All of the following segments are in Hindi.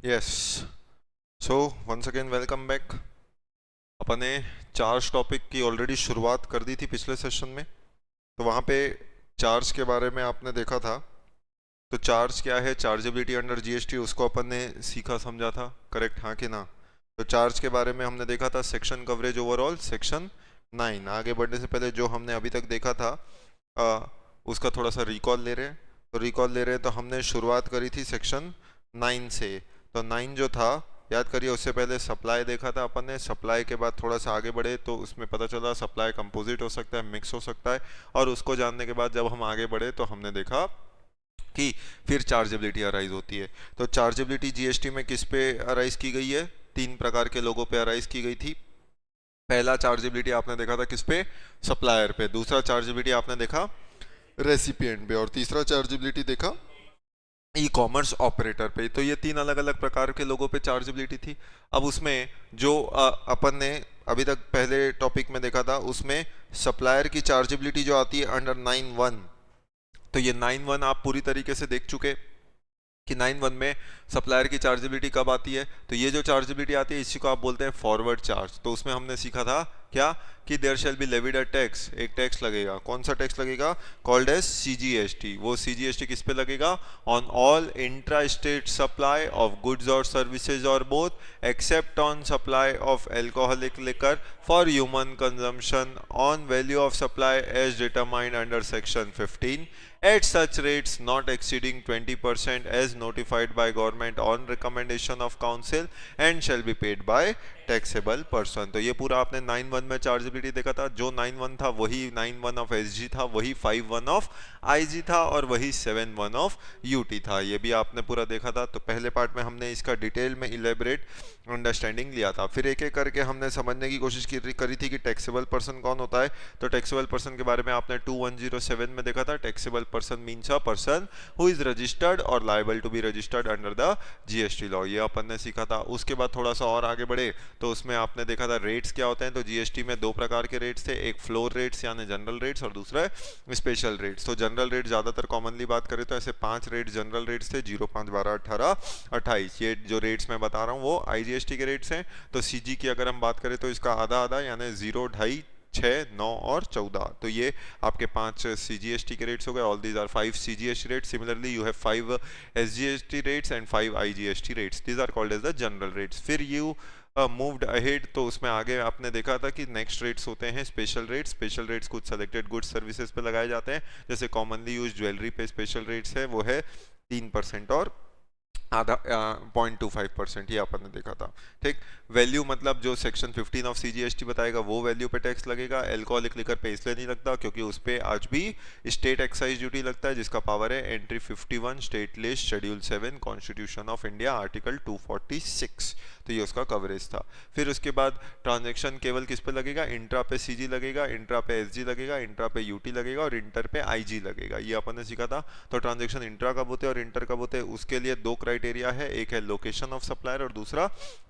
Yes. So once again welcome back. अपन ने चार्ज टॉपिक की ऑलरेडी शुरुआत कर दी थी पिछले सेशन में। तो वहाँ पे चार्ज के बारे में आपने देखा था। तो चार्ज क्या है, चार्जेबिलिटी अंडर जीएसटी, उसको अपन ने सीखा समझा था, करेक्ट हाँ कि ना। तो चार्ज के बारे में हमने देखा था सेक्शन कवरेज ओवरऑल सेक्शन 9। आगे बढ़ने से पहले जो हमने अभी तक देखा था उसका थोड़ा सा रिकॉल ले रहे हैं। तो रिकॉल ले रहे हैं तो हमने शुरुआत करी थी सेक्शन 9 से। तो 9 जो था याद करिए, उससे पहले सप्लाई देखा था अपन ने। सप्लाई के बाद थोड़ा सा आगे बढ़े तो उसमें पता चला सप्लाई कंपोजिट हो सकता है, मिक्स हो सकता है। और उसको जानने के बाद जब हम आगे बढ़े तो हमने देखा कि फिर चार्जेबिलिटी अराइज होती है। तो चार्जेबिलिटी जीएसटी में किस पे अराइज की गई है? 3 प्रकार के लोगों पे अराइज की गई थी। पहला चार्जेबिलिटी आपने देखा था किस पे? सप्लायर पे। दूसरा चार्जेबिलिटी आपने देखा रेसिपिएंट पे। और तीसरा चार्जेबिलिटी देखा ई कॉमर्स ऑपरेटर पे। तो ये 3 अलग अलग प्रकार के लोगों पे चार्जेबिलिटी थी। अब उसमें जो अपन ने अभी तक पहले टॉपिक में देखा था, उसमें सप्लायर की चार्जेबिलिटी जो आती है अंडर 9(1). तो ये 9(1) आप पूरी तरीके से देख चुके कि 9(1) में सप्लायर की चार्जेबिलिटी कब आती है। तो ये जो चार्जेबिलिटी आती है इसी को आप बोलते हैं फॉरवर्ड चार्ज। तो उसमें हमने सीखा था क्या कि there shall be levied a tax, एक टैक्स लगेगा। कौन सा टैक्स लगेगा? Called as CGST. वो सीजीएसटी किस पे लगेगा? On all intra state supply of goods और सर्विसेज और both except on supply of alcoholic liquor for human consumption on value of supply as determined under section 15 at such rates not exceeding 20% as notified by government on recommendation of council and shall be paid by taxable person. तो ये पूरा आपने 9(1) में चार्जेबिलिटी देखा था। जो 9(1) था वही 9(1) ऑफ एसजी था, वही 5(1) ऑफ आईजी था और वही 7(1) ऑफ यूटी था। ये भी आपने पूरा देखा था। तो पहले पार्ट में हमने इसका डिटेल में इलेबरेट अंडरस्टैंडिंग लिया था। फिर एक एक करके हमने समझने की कोशिश करी थी कि टैक्सेबल पर्सन कौन होता है। तो टैक्सेबल पर्सन के बारे में आपने 2107 में देखा था। Taxable person means a person who is registered और liable to be registered under the GST law. ये अपन ने सीखा था। उसके बाद थोड़ा सा और आगे बढ़े तो उसमें आपने देखा था रेट्स क्या होते हैं। तो जीएसटी में 2 प्रकार के रेट्स थे, एक फ्लोर रेट्स यानी जनरल रेट्स और दूसरा है स्पेशल रेट्स। तो जनरल रेट ज़्यादातर कॉमनली बात करें तो ऐसे 5 रेट जनरल रेट्स थे, 0, 5, 12, 18, 28। ये जो रेट्स मैं बता रहा हूँ वो आईजीएसटी के रेट्स हैं। तो सीजी की अगर हम बात करें तो इसका आधा आधा यानी 0, 2.5, 6, 9 और 14। तो ये आपके 5 सीजीएसटी के रेट्स हो गए। All these are 5 CGST rates. Similarly you have 5 SGST rates and 5 IGST rates. These are called as the general rates. फिर यू मूव्ड अहेड तो उसमें आगे आपने देखा था कि नेक्स्ट रेट्स होते हैं स्पेशल रेट्स। स्पेशल रेट्स कुछ सेलेक्टेड गुड्स सर्विसेज पे लगाए जाते हैं। जैसे कॉमनली यूज ज्वेलरी पे स्पेशल रेट्स है, वो है 3% और आधा 0.25%। ये अपन ने देखा था। ठीक। वैल्यू मतलब जो सेक्शन 15 ऑफ सीजीएसटी बताएगा वो वैल्यू पे टैक्स लगेगा। एल्कोहलिक लिकर पे इसलिए नहीं लगता क्योंकि उस पे आज भी स्टेट एक्साइज ड्यूटी लगता है, जिसका पावर है entry 51 state list schedule 7 constitution of India article 246। तो ये उसका कवरेज था। फिर उसके बाद ट्रांजेक्शन केवल किस पे लगेगा? इंट्रा पे सीजी लगेगा, इंट्रा पे एसजी लगेगा, इंट्रा पे यूटी लगेगा और इंटर पे आईजी लगेगा। ये अपन ने सीखा था। तो ट्रांजेक्शन इंट्रा कब होते हैं और इंटर कब होते हैं उसके लिए 2 क्राइटेरिया है, एक है लोकेशन ऑफ सप्लायर और दूसरा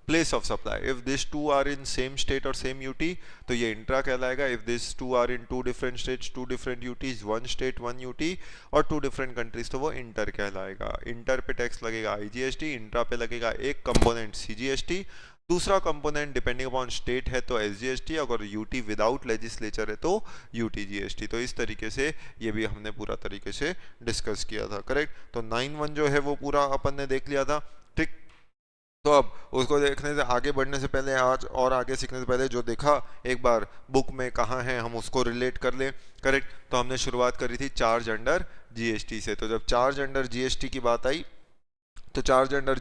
place of supply. If this two are in same state और सेम यूटी तो ये इंट्रा कहलाएगा। If this two are in 2 different states 2 different UTs 1 state 1 UT और 2 डिफरेंट कंट्रीज तो वो इंटर कहलाएगा। इंटर पे टैक्स लगेगा आईजीएसटी, इंट्रा पे लगेगा एक कंपोनेंट सीजीएसटी, दूसरा कंपोनेंट डिपेंडिंग अपॉन स्टेट है तो एसजीएसटी, अगर यूटी विदाउट लेजिस्लेचर है तो यूटीजीएसटी। तो इस तरीके से ये भी हमने पूरा तरीके से डिस्कस किया था। करेक्ट। तो 9(1) जो है वो पूरा अपन ने देख लिया था। ठीक। तो अब उसको देखने से आगे बढ़ने से पहले, आज और आगे सीखने से पहले जो देखा एक बार बुक में कहाँ है हम उसको रिलेट कर ले। करेक्ट। तो हमने शुरुआत करी थी चार्ज अंडर जीएसटी से। तो जब चार्ज अंडर जीएसटी की बात आई तो चार्ज अंडर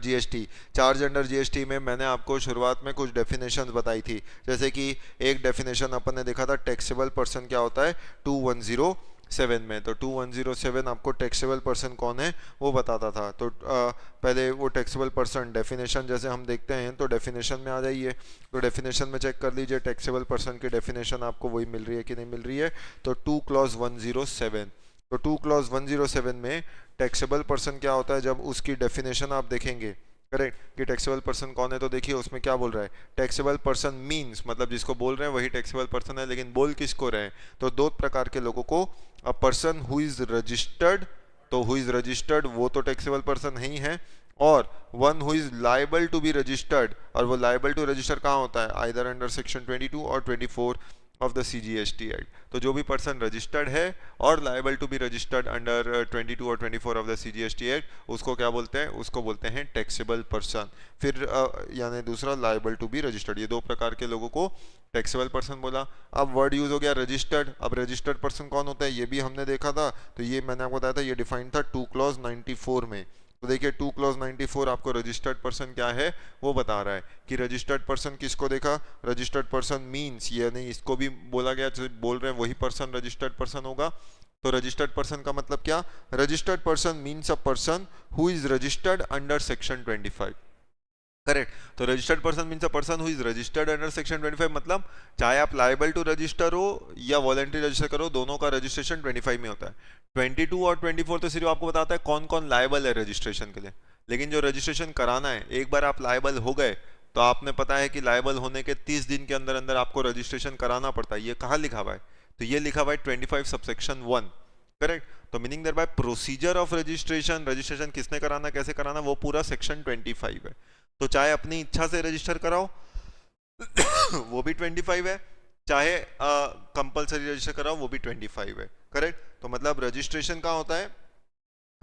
जीएसटी में मैंने आपको शुरुआत में कुछ डेफिनेशंस बताई थी। जैसे कि एक डेफिनेशन अपन ने देखा था टैक्सेबल पर्सन क्या होता है 2107 में। तो 2107 आपको टैक्सेबल पर्सन कौन है वो बताता था। तो पहले वो टैक्सेबल पर्सन डेफिनेशन जैसे हम देखते हैं तो डेफिनेशन में आ जाइए। तो डेफिनेशन में चेक कर लीजिए टैक्सेबल पर्सन की डेफिनेशन आपको वही मिल रही है कि नहीं मिल रही है। तो 2 क्लॉज 107। तो 2 क्लॉज 107 में टैक्सेबल पर्सन क्या होता है जब उसकी डेफिनेशन आप देखेंगे। करेक्ट। कि टैक्सेबल पर्सन कौन है तो देखिए उसमें क्या बोल रहा है। टैक्सेबल पर्सन मींस मतलब जिसको बोल रहे हैं वही टैक्सेबल पर्सन है, लेकिन बोल किसको रहे हैं? तो 2 प्रकार के लोगों को। A person who is registered, तो हु इज रजिस्टर्ड वो तो टैक्सेबल पर्सन ही है। और one who is liable to be registered, और वो लाइबल टू रजिस्टर कहाँ होता है, आइदर अंडर सेक्शन 22 और 24 ऑफ द CGST एक्ट। तो जो भी पर्सन रजिस्टर्ड है और liable to be registered under 22 और 24 ऑफ द CGST एक्ट, उसको क्या बोलते हैं, उसको बोलते हैं टैक्सेबल पर्सन। फिर यानी दूसरा लाइबल टू बी रजिस्टर्ड, ये दो प्रकार के लोगों को टैक्सेबल पर्सन बोला। अब वर्ड यूज हो गया रजिस्टर्ड। अब रजिस्टर्ड पर्सन कौन होता है ये भी हमने देखा था, तो ये मैंने आपको बताया था, ये डिफाइन था 2 क्लॉज 94 में। तो देखिए 2 क्लॉज 94 आपको रजिस्टर्ड पर्सन क्या है वो बता रहा है कि रजिस्टर्ड पर्सन किसको देखा, रजिस्टर्ड पर्सन मींस ये नहीं, इसको भी बोला गया, बोल रहे हैं वही पर्सन रजिस्टर्ड पर्सन होगा। तो रजिस्टर्ड पर्सन का मतलब क्या, registered person means a person who is registered under section 25। Correct. तो registered person means a person who is registered under section 25, मतलब चाहे आप लायबल टू रजिस्टर हो या वॉलंटरी रजिस्टर करो, दोनों का रजिस्ट्रेशन 25 में होता है। 22 और 24 तो सिर्फ आपको बताता है कौन कौन लायबल है रजिस्ट्रेशन के लिए, लेकिन जो रजिस्ट्रेशन कराना है, एक बार आप लायबल हो गए तो आपने पता है कि लायबल होने के 30 दिन के अंदर अंदर आपको रजिस्ट्रेशन कराना पड़ता है। ये कहाँ लिखा हुआ है, तो ये लिखा हुआ है 25 सबसेक्शन 1। करेक्ट। तो meaning thereby procedure of registration, registration किसने कराना कैसे कराना वो पूरा सेक्शन 25 है। तो चाहे अपनी इच्छा से रजिस्टर कराओ वो भी 25 है, चाहे कंपलसरी रजिस्टर कराओ वो भी 25 है। करेक्ट। तो मतलब रजिस्ट्रेशन कहाँ होता है,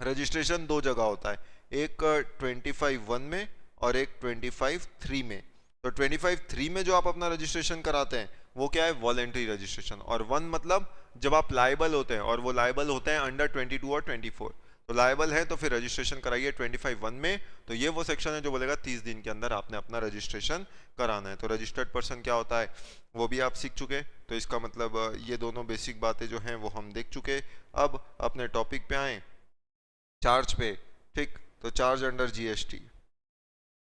रजिस्ट्रेशन दो जगह होता है, एक 25(1) में और एक 25(3) में। तो 25(3) में जो आप अपना रजिस्ट्रेशन कराते हैं वो क्या है, वॉलेंट्री रजिस्ट्रेशन। और 1 मतलब जब आप लायबल होते हैं, और वो लायबल होते हैं अंडर 22 और 24। तो लायबल है तो फिर रजिस्ट्रेशन कराइए 25(1) में। तो ये वो सेक्शन है जो बोलेगा 30 दिन के अंदर आपने अपना रजिस्ट्रेशन कराना है। तो रजिस्टर्ड पर्सन क्या होता है वो भी आप सीख चुके। तो इसका मतलब ये दोनों बेसिक बातें जो हैं वो हम देख चुके। अब अपने टॉपिक पे आए, चार्ज पे। ठीक, तो चार्ज अंडर GST।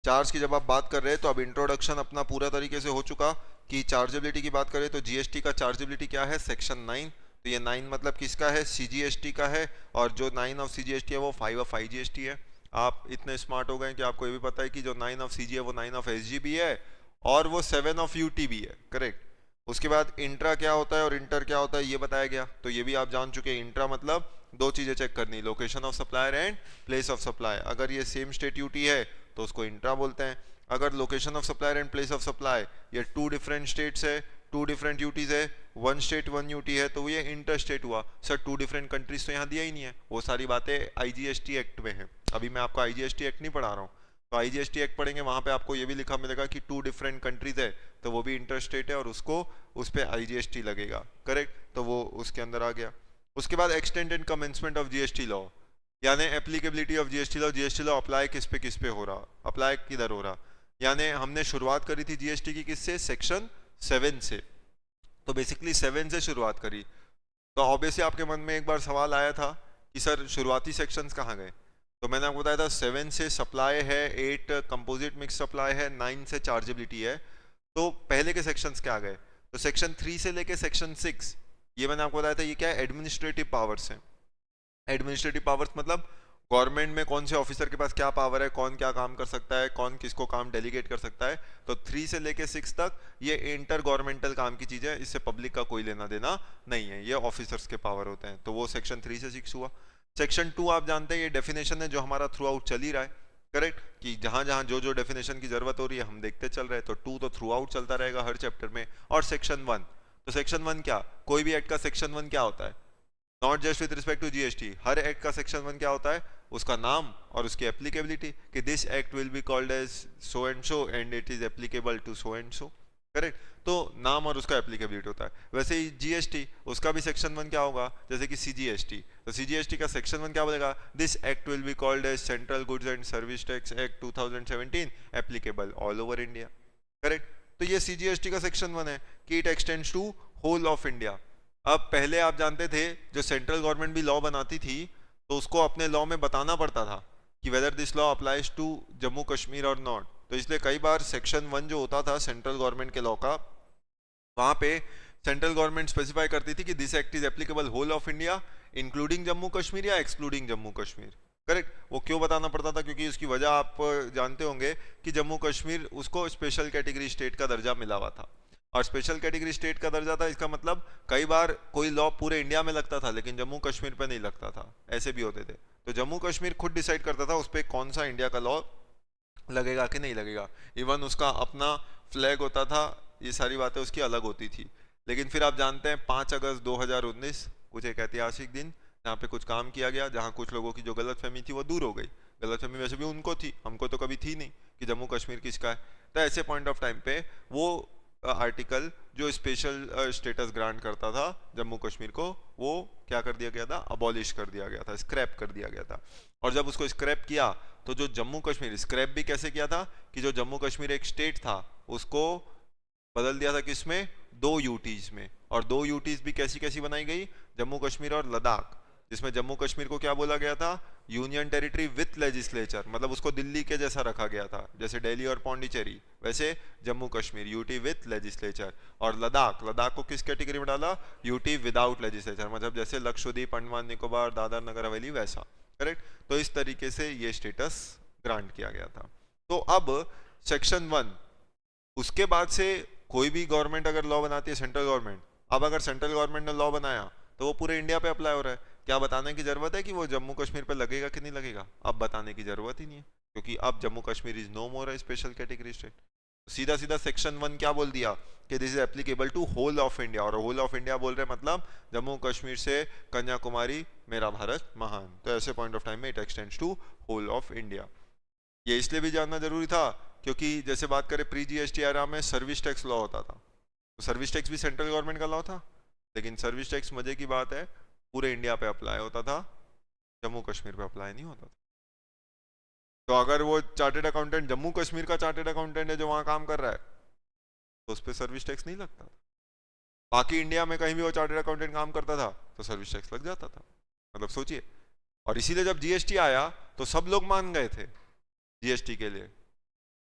चार्ज की जब आप बात कर रहे हैं तो अब इंट्रोडक्शन अपना पूरा तरीके से हो चुका कि चार्जेबिलिटी की बात करें तो GST का चार्जेबिलिटी क्या है, सेक्शन 9। तो ये 9 मतलब किसका है, CGST का है। और जो 9 ऑफ CGST है वो 5 ऑफ IGST है। आप इतने स्मार्ट हो गए कि आपको ये भी पता है कि जो 9 ऑफ CG है वो 9 ऑफ SG भी है और वो 7 ऑफ UT भी है। करेक्ट। उसके बाद इंट्रा क्या होता है और इंटर क्या होता है ये बताया गया, तो ये भी आप जान चुके हैं। इंट्रा मतलब दो चीजें चेक करनी, location of supplier and place of supply. अगर ये सेम स्टेट यूटी है तो उसको इंट्रा बोलते हैं। अगर location of supplier and place of supply ये 2 डिफरेंट स्टेट्स है, 2 डिफरेंट यूटीज है, 1 स्टेट 1 यूटी है, तो ये इंटर स्टेट हुआ। सर 2 डिफरेंट कंट्रीज तो यहाँ दिया ही नहीं है, वो सारी बातें IGST एक्ट में है। अभी मैं आपको IGST एक्ट नहीं पढ़ा रहा हूँ, तो IGST एक्ट पढ़ेंगे वहां पे आपको ये भी लिखा मिलेगा कि 2 डिफरेंट कंट्रीज है तो वो भी इंटर स्टेट है और उसको उस पर IGST लगेगा। करेक्ट। तो वो उसके अंदर आ गया। उसके बाद extend and commencement of GST law, यानी applicability of GST law. GST law apply किस पे हो रहा, अप्लाई किधर हो रहा, यानी हमने शुरुआत करी थी GST की किससे, सेक्शन 7 से। तो बेसिकली 7 से शुरुआत करी। तो ऑब्वियसली आपके मन में एक बार सवाल आया था कि सर शुरुआती सेक्शंस कहाँ गए। तो मैंने आपको बताया था 7 से सप्लाई है, 8 कंपोजिट मिक्स सप्लाई है, 9 से चार्जेबिलिटी है। तो पहले के सेक्शंस क्या गए, तो सेक्शन 3 से लेके सेक्शन 6, ये मैंने आपको बताया था ये क्या है, एडमिनिस्ट्रेटिव पावर्स हैं। एडमिनिस्ट्रेटिव पावर्स मतलब गवर्नमेंट में कौन से ऑफिसर के पास क्या पावर है, कौन क्या काम कर सकता है, कौन किसको काम डेलीगेट कर सकता है। तो 3 से लेके 6 तक ये इंटर गवर्नमेंटल काम की चीज़ है, इससे पब्लिक का कोई लेना देना नहीं है, ये ऑफिसर्स के पावर होते हैं। तो वो सेक्शन 3 से 6 हुआ। सेक्शन 2 आप जानते हैं ये डेफिनेशन है जो हमारा थ्रू आउट चल ही रहा है। करेक्ट, कि जहां जहां जो जो डेफिनेशन की जरूरत हो रही है हम देखते चल रहे हैं। तो 2 तो थ्रू आउट चलता रहेगा हर चैप्टर में। और सेक्शन 1, तो सेक्शन 1 क्या, कोई भी एक्ट का सेक्शन 1 क्या होता है, not just with respect to GST, हर एक्ट का सेक्शन 1 क्या होता है, उसका नाम और उसकी एप्लीकेबिलिटी, कि this act will be called as so and so and it is applicable to so and so. Correct. तो नाम और उसका एप्लीकेबिलिटी होता है। वैसे ही GST उसका भी सेक्शन 1 क्या होगा, जैसे कि CGST, तो CGST का सेक्शन 1 क्या बोलेगा, this act will be called as central goods and service tax act 2017 applicable all over India. Correct. तो ये CGST का सेक्शन 1 है कि it extends to whole of India. अब पहले आप जानते थे जो सेंट्रल गवर्नमेंट भी लॉ बनाती थी तो उसको अपने लॉ में बताना पड़ता था कि whether this law applies to Jammu Kashmir और नॉट। तो इसलिए कई बार सेक्शन 1 जो होता था सेंट्रल गवर्नमेंट के लॉ का, वहां पे सेंट्रल गवर्नमेंट स्पेसिफाई करती थी कि this act is applicable whole of India including Jammu Kashmir या एक्सक्लूडिंग जम्मू कश्मीर। करेक्ट। वो क्यों बताना पड़ता था, क्योंकि उसकी वजह आप जानते होंगे कि जम्मू कश्मीर उसको स्पेशल कैटेगरी स्टेट का दर्जा मिला हुआ था। और स्पेशल कैटेगरी स्टेट का दर्जा था, इसका मतलब कई बार कोई लॉ पूरे इंडिया में लगता था लेकिन जम्मू कश्मीर पे नहीं लगता था, ऐसे भी होते थे। तो जम्मू कश्मीर खुद डिसाइड करता था उस पर कौन सा इंडिया का लॉ लगेगा कि नहीं लगेगा। इवन उसका अपना फ्लैग होता था, ये सारी बातें उसकी अलग होती थी। लेकिन फिर आप जानते हैं 5 अगस्त 2019 कुछ एक ऐतिहासिक दिन जहाँ पे कुछ काम किया गया, जहाँ कुछ लोगों की जो गलतफहमी थी वो दूर हो गई। गलतफहमी वैसे भी उनको थी, हमको तो कभी थी नहीं कि जम्मू कश्मीर किसका है। तो ऐसे पॉइंट ऑफ टाइम पे वो आर्टिकल जो स्पेशल स्टेटस ग्रांट करता था जम्मू कश्मीर को, वो क्या कर दिया गया था, अबॉलिश कर दिया गया था, स्क्रैप कर दिया गया था। और जब उसको स्क्रैप किया तो जो जम्मू कश्मीर, स्क्रैप भी कैसे किया था कि जो जम्मू कश्मीर एक स्टेट था उसको बदल दिया था किसमें, 2 यूटीज में। और 2 यूटीज भी कैसी कैसी बनाई गई, जम्मू कश्मीर और लद्दाख, जिसमें जम्मू कश्मीर को क्या बोला गया था, यूनियन टेरिटरी विथ लेजिस्लेचर, मतलब उसको दिल्ली के जैसा रखा गया था, जैसे दिल्ली और पौंडीचेरी वैसे Jammu Kashmir UT with legislature. और लद्दाख, लद्दाख को किस कैटेगरी में डाला, यूटी विदाउट लेजिस्लेचर, मतलब जैसे लक्षद्वीप, अंडमान निकोबार, दादर नगर हवेली वैसा। करेक्ट। तो इस तरीके से ये स्टेटस ग्रांट किया गया था। तो अब सेक्शन 1, उसके बाद से कोई भी गवर्नमेंट अगर लॉ बनाती है, सेंट्रल गवर्नमेंट, अब अगर सेंट्रल गवर्नमेंट ने लॉ बनाया तो वो पूरे इंडिया पे अप्लाई हो रहा है। क्या बताने की जरूरत है कि वो जम्मू कश्मीर पे लगेगा कि नहीं लगेगा, अब बताने की जरूरत ही नहीं है, क्योंकि अब Jammu Kashmir is no more a special category state. सीधा सीधा सेक्शन 1 क्या बोल दिया कि this is applicable to whole of India. और होल ऑफ इंडिया बोल रहे मतलब जम्मू कश्मीर से कन्याकुमारी, मेरा भारत महान। तो ऐसे पॉइंट ऑफ टाइम में it extends to whole of India. ये इसलिए भी जानना जरूरी था क्योंकि जैसे बात करें प्री जीएसटी एरा में सर्विस टैक्स लॉ होता था, तो सर्विस टैक्स भी सेंट्रल गवर्नमेंट का लॉ था, लेकिन सर्विस टैक्स मजे की बात है पूरे इंडिया पे अप्लाई होता था, जम्मू कश्मीर पे अप्लाई नहीं होता था। तो अगर वो चार्टेड अकाउंटेंट जम्मू कश्मीर का चार्टेड अकाउंटेंट है जो वहां काम कर रहा है तो उस पर सर्विस टैक्स नहीं लगता। बाकी इंडिया में कहीं भी वो चार्टेड अकाउंटेंट काम करता था तो सर्विस टैक्स लग जाता था, मतलब सोचिए। और इसीलिए जब जीएसटी आया तो सब लोग मान गए थे जीएसटी के लिए,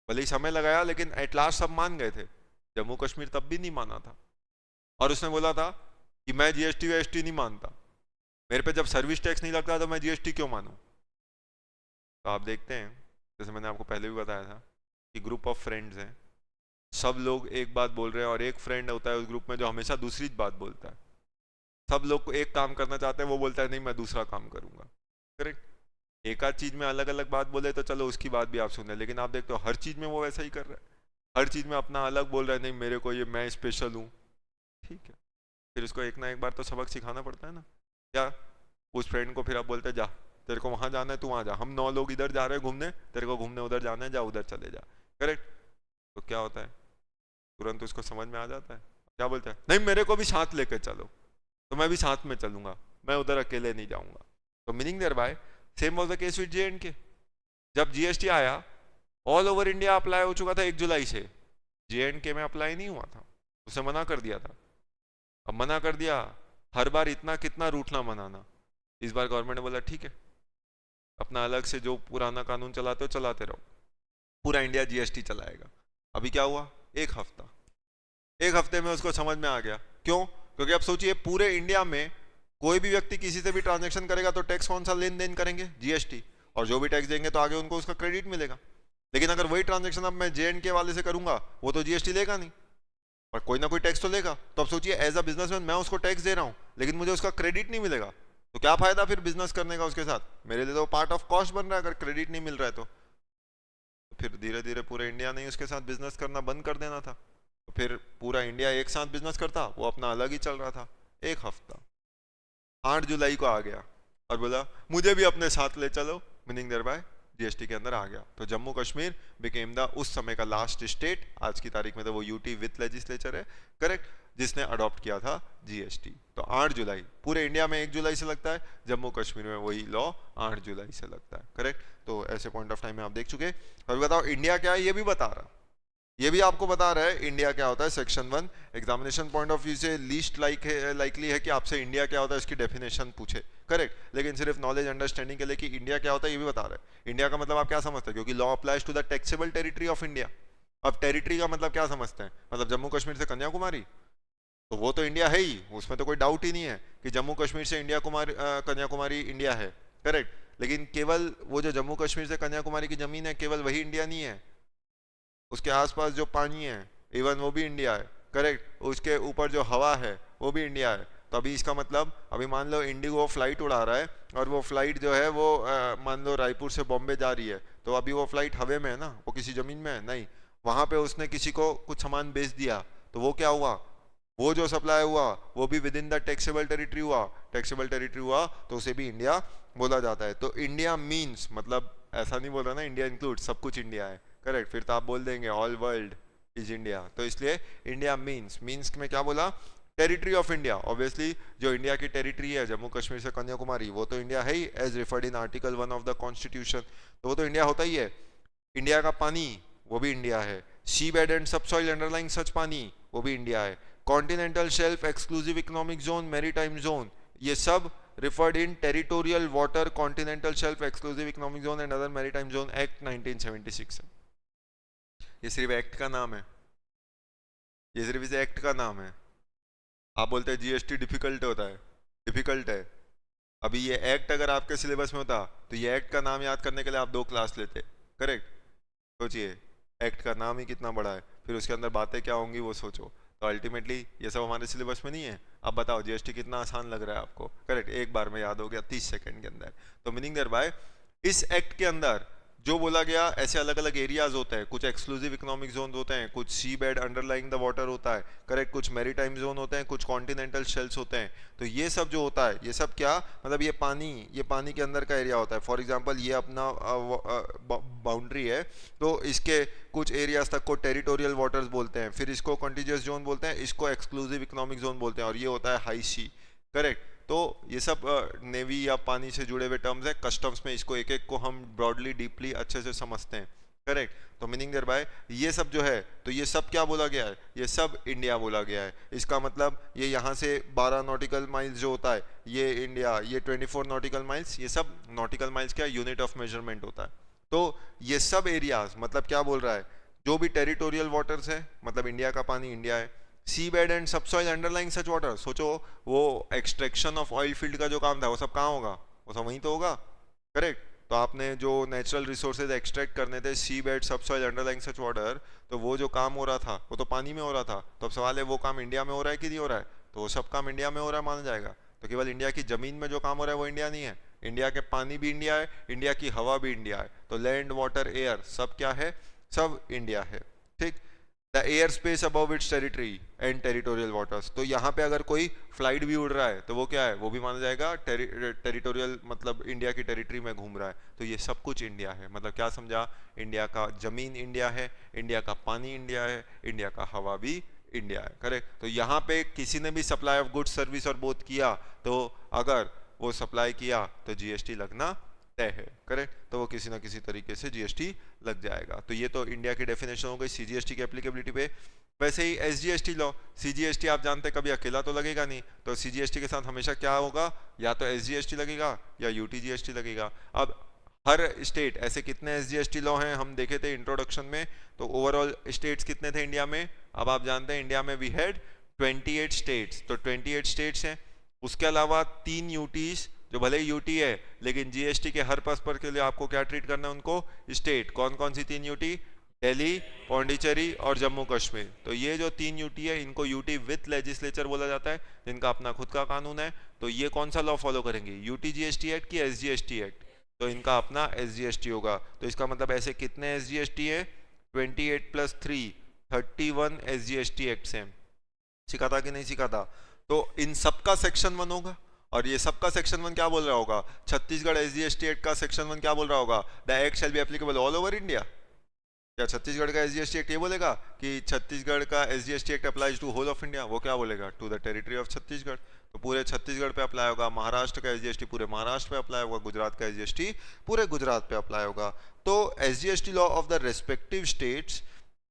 भले ही समय लगाया लेकिन एट लास्ट सब मान गए थे। जम्मू कश्मीर तब भी नहीं माना था और उसने बोला था कि मैं जीएसटी वीएसटी नहीं मानता, मेरे पे जब सर्विस टैक्स नहीं लगता तो मैं जीएसटी क्यों मानूं। तो आप देखते हैं जैसे मैंने आपको पहले भी बताया था कि ग्रुप ऑफ फ्रेंड्स हैं, सब लोग एक बात बोल रहे हैं और एक फ्रेंड होता है उस ग्रुप में जो हमेशा दूसरी बात बोलता है। सब लोग को एक काम करना चाहते हैं, वो बोलता है नहीं मैं दूसरा काम करूंगा। करेक्ट। एक आध चीज में अलग अलग बात बोले तो चलो उसकी बात भी आप सुन लें, लेकिन आप देखते हो हर चीज में वो वैसा ही कर रहा है, हर चीज में अपना अलग बोल रहा है, नहीं मेरे को ये, मैं स्पेशल हूँ। ठीक है, फिर उसको एक ना एक बार तो सबक सिखाना पड़ता है ना। क्या उस फ्रेंड को फिर आप बोलते जा, तेरे को वहां जाना है तू वहां जा, हम 9 लोग इधर जा रहे हैं घूमने, तेरे को घूमने उधर जाना है, जा उधर चले जा। करेक्ट। तो क्या होता है, तुरंत उसको समझ में आ जाता है, क्या बोलता है, नहीं मेरे को भी साथ लेकर चलो, तो मैं भी साथ में चलूंगा, मैं उधर अकेले नहीं जाऊंगा। तो meaning thereby same was the case with J and K. जब जीएसटी आया ऑल ओवर इंडिया अप्लाई हो चुका था 1 जुलाई से, जे.एंड.के में अप्लाई नहीं हुआ था, उसे मना कर दिया था। अब मना कर दिया, हर बार इतना कितना रूठना मनाना। इस बार गवर्नमेंट ने बोला ठीक है, अपना अलग से जो पुराना कानून चलाते हो चलाते रहो, पूरा इंडिया जीएसटी चलाएगा। अभी क्या हुआ, एक हफ्ता, एक हफ्ते में उसको समझ में आ गया। क्यों, क्योंकि अब सोचिए पूरे इंडिया में कोई भी व्यक्ति किसी से भी ट्रांजैक्शन करेगा तो टैक्स कौन सा लेन देन करेंगे, जीएसटी, और जो भी टैक्स देंगे तो आगे उनको उसका क्रेडिट मिलेगा। लेकिन अगर वही ट्रांजैक्शन अब मैं जे.एंड.के वाले से करूंगा वो तो जीएसटी लेगा नहीं, और कोई ना कोई टैक्स तो लेगा। तो अब सोचिए एज अ बिजनेसमैन मैं उसको टैक्स दे रहा हूं लेकिन मुझे उसका क्रेडिट नहीं मिलेगा, तो क्या फायदा फिर बिजनेस करने का उसके साथ, मेरे लिए तो पार्ट ऑफ कॉस्ट बन रहा है अगर क्रेडिट नहीं मिल रहा है तो। फिर धीरे धीरे पूरे इंडिया ने उसके साथ बिजनेस करना बंद कर देना था, तो फिर पूरा इंडिया एक साथ बिजनेस करता, वो अपना अलग ही चल रहा था। एक हफ्ता 8 जुलाई को आ गया और बोला मुझे भी अपने साथ ले चलो, मीनिंग देयर बाय जीएसटी के अंदर आ गया। तो जम्मू कश्मीर बिकेम द उस समय का लास्ट स्टेट, आज की तारीख में तो वो यूटी विथ लेजिस्लेचर है, करेक्ट, जिसने अडॉप्ट किया था जीएसटी। तो 8 जुलाई, पूरे इंडिया में 1 जुलाई से लगता है, जम्मू कश्मीर में वही लॉ 8 जुलाई से लगता है, करेक्ट। तो ऐसे पॉइंट ऑफ टाइम में आप देख चुके। अभी बताओ इंडिया क्या है, ये भी बता रहा, ये भी आपको बता रहा है इंडिया क्या होता है। Section 1 examination point of view से लीस्ट लाइकली है कि आपसे इंडिया क्या होता है इसकी डेफिनेशन पूछे, करेक्ट, लेकिन सिर्फ नॉलेज अंडरस्टैंडिंग के लिए कि इंडिया क्या होता है ये भी बता रहा है। इंडिया का मतलब आप क्या समझते हैं, क्योंकि law applies to the taxable territory of India. अब टेरिटरी का मतलब क्या समझते हैं, मतलब जम्मू कश्मीर से कन्याकुमारी, तो वो तो इंडिया है ही, उसमें तो कोई डाउट ही नहीं है कि जम्मू कश्मीर से कन्याकुमारी इंडिया है, करेक्ट। लेकिन केवल वो जो जम्मू कश्मीर से कन्याकुमारी की जमीन है केवल वही इंडिया नहीं है, उसके आसपास जो पानी है इवन वो भी इंडिया है, करेक्ट, उसके ऊपर जो हवा है वो भी इंडिया है। तो अभी इसका मतलब, अभी मान लो इंडिगो फ्लाइट उड़ा रहा है और वो फ्लाइट जो है वो मान लो रायपुर से बॉम्बे जा रही है, तो अभी वो फ्लाइट हवे में है ना, वो किसी जमीन में है नहीं। वहां पे उसने किसी को कुछ सामान बेच दिया, तो वो क्या हुआ, वो जो सप्लाई हुआ वो भी with in the taxable territory हुआ। टैक्सेबल टेरिटरी हुआ तो उसे भी इंडिया बोला जाता है। तो इंडिया मीन्स मतलब ऐसा नहीं बोल रहा ना इंडिया इंक्लूड सब कुछ इंडिया है, करेक्ट, फिर तो आप बोल देंगे ऑल वर्ल्ड इज इंडिया। तो इसलिए इंडिया मीन्स में क्या बोला, टेरिटरी ऑफ इंडिया। ऑब्वियसली जो इंडिया की टेरिटरी है जम्मू कश्मीर से कन्याकुमारी, वो तो इंडिया है ही as referred in article 1 of the constitution, तो वो तो इंडिया होता ही है। इंडिया का पानी वो भी इंडिया है। Sea bed and subsoil underlying सच पानी वो भी इंडिया है। Continental shelf, exclusive economic zone, maritime zone, ये सब referred in territorial water, continental shelf, exclusive economic zone and other maritime zone act 1976 है। ये सिर्फ एक्ट का नाम है, ये सिर्फ इस एक्ट का नाम है। आप बोलते हैं जीएसटी डिफिकल्ट होता है, डिफिकल्ट है। अभी ये एक्ट अगर आपके सिलेबस में होता तो ये एक्ट का नाम याद करने के लिए आप 2 क्लास लेते, करेक्ट। सोचिए एक्ट का नाम ही कितना बड़ा है, फिर उसके अंदर बातें क्या होंगी वो सोचो। तो अल्टीमेटली ये सब हमारे सिलेबस में नहीं है। अब बताओ जीएसटी कितना आसान लग रहा है आपको, करेक्ट, एक बार में याद हो गया 30 सेकंड के अंदर। तो मीनिंग देयर बाय इस एक्ट के अंदर जो बोला गया, ऐसे अलग अलग एरियाज होते हैं, कुछ एक्सक्लूसिव इकोनॉमिक जोन होते हैं, कुछ सी बेड अंडरलाइंग द वाटर होता है, करेक्ट, कुछ मैरीटाइम जोन होते हैं, कुछ कॉन्टिनेंटल शेल्स होते हैं। तो ये सब जो होता है, ये सब क्या मतलब, ये पानी के अंदर का एरिया होता है। फॉर एग्जांपल ये अपना बाउंड्री है, तो इसके कुछ एरियाज तक को टेरिटोरियल वाटर्स बोलते हैं, फिर इसको कॉन्टिजियस जोन बोलते हैं, इसको एक्सक्लूसिव इकोनॉमिक जोन बोलते हैं, और ये होता है हाई सी, करेक्ट। तो ये सब नेवी या पानी से जुड़े हुए टर्म्स है। कस्टम्स में इसको एक एक को हम ब्रॉडली डीपली अच्छे से समझते हैं, करेक्ट। तो मीनिंग देयर बाय ये सब जो है, तो ये सब क्या बोला गया है, ये सब इंडिया बोला गया है। इसका मतलब ये यहाँ से 12 नॉटिकल माइल्स जो होता है ये इंडिया, ये 24 नॉटिकल माइल्स, ये सब नॉटिकल माइल्स क्या यूनिट ऑफ मेजरमेंट होता है। तो ये सब एरियाज मतलब क्या बोल रहा है, जो भी टेरिटोरियल वाटर्स है मतलब इंडिया का पानी इंडिया है। Sea bed and subsoil underlying such water, सोचो वो एक्सट्रैक्शन ऑफ ऑयल फील्ड का जो काम था वो सब कहाँ होगा, वो सब वहीं तो होगा, करेक्ट। तो आपने जो नेचुरल रिसोर्सेज एक्सट्रैक्ट करने थे, sea bed subsoil underlying such water, तो वो जो काम हो रहा था वो तो पानी में हो रहा था। तो अब सवाल है वो काम इंडिया में हो रहा है कि नहीं हो रहा है, तो वो सब काम इंडिया में हो रहा है माना जाएगा। तो केवल इंडिया की जमीन में जो काम हो रहा है वो इंडिया नहीं है, इंडिया के पानी भी इंडिया है, इंडिया की हवा भी इंडिया है। तो लैंड वाटर एयर सब क्या है, सब इंडिया है, ठीक। The air space above it's territory and territorial waters, तो यहाँ पे अगर कोई फ्लाइट भी उड़ रहा है तो वो क्या है, वो भी माना जाएगा टेरिटोरियल, मतलब इंडिया की टेरिटरी में घूम रहा है। तो ये सब कुछ इंडिया है। मतलब क्या समझा, इंडिया का जमीन इंडिया है, इंडिया का पानी इंडिया है, इंडिया का हवा भी इंडिया है, करेक्ट। तो यहाँ पे किसी ने भी सप्लाई ऑफ गुड्स सर्विस और बोथ किया, तो अगर वो सप्लाई किया तो जीएसटी लगना तय है, करेक्ट। तो वो किसी ना किसी तरीके से जीएसटी लग जाएगा। तो ये तो इंडिया की डेफिनेशन हो गई सीजीएसटी की एप्लीकेबिलिटी पे। वैसे ही एसजीएसटी लो, सीजीएसटी आप जानते हैं कभी अकेला तो लगेगा नहीं, तो सीजीएसटी के साथ हमेशा क्या होगा, या तो एसजीएसटी लगेगा या यूटीजीएसटी लगेगा। अब हर स्टेट, ऐसे कितने एसजीएसटी लॉ हैं हम देखे थे इंट्रोडक्शन में, तो ओवरऑल स्टेट्स कितने थे इंडिया में। अब आप जानते हैं इंडिया में वी हैड 28 स्टेट्स, तो 28 स्टेट्स हैं। उसके अलावा 3 यूटीज, जो भले ही यूटी है लेकिन जीएसटी के हर पर्पस के लिए आपको क्या ट्रीट करना है उनको, स्टेट। कौन कौन सी 3 यूटी, दिल्ली, पौंडीचेरी और जम्मू कश्मीर। तो ये जो 3 यूटी है इनको यूटी विथ लेजिस्लेचर बोला जाता है, जिनका अपना खुद का कानून है। तो ये कौन सा लॉ फॉलो करेंगे, यूटी जीएसटी एक्ट की एसजीएसटी एक्ट, तो इनका अपना एसजीएसटी होगा। तो इसका मतलब ऐसे कितने एसजीएसटी है, 28 + 3 31 एसजीएसटी एक्ट है। सीखा था कि नहीं सीखा था। तो इन सबका सेक्शन 1 होगा, और ये सबका सेक्शन 1 क्या बोल रहा होगा, छत्तीसगढ़ एसजीएसटी एक्ट का सेक्शन 1 क्या बोल रहा होगा, the act shall be applicable all over India. क्या छत्तीसगढ़ का एसजीएसटी एक्ट ये बोलेगा कि छत्तीसगढ़ का SGST act applies to whole of India, वो क्या बोलेगा, to the territory of Chhattisgarh. तो पूरे छत्तीसगढ़ पे अप्लाई होगा, महाराष्ट्र का एसजीएसटी पूरे महाराष्ट्र पे अप्लाई होगा, गुजरात का एसजीएसटी पूरे गुजरात पे अप्लाई होगा। तो SGST law of the respective states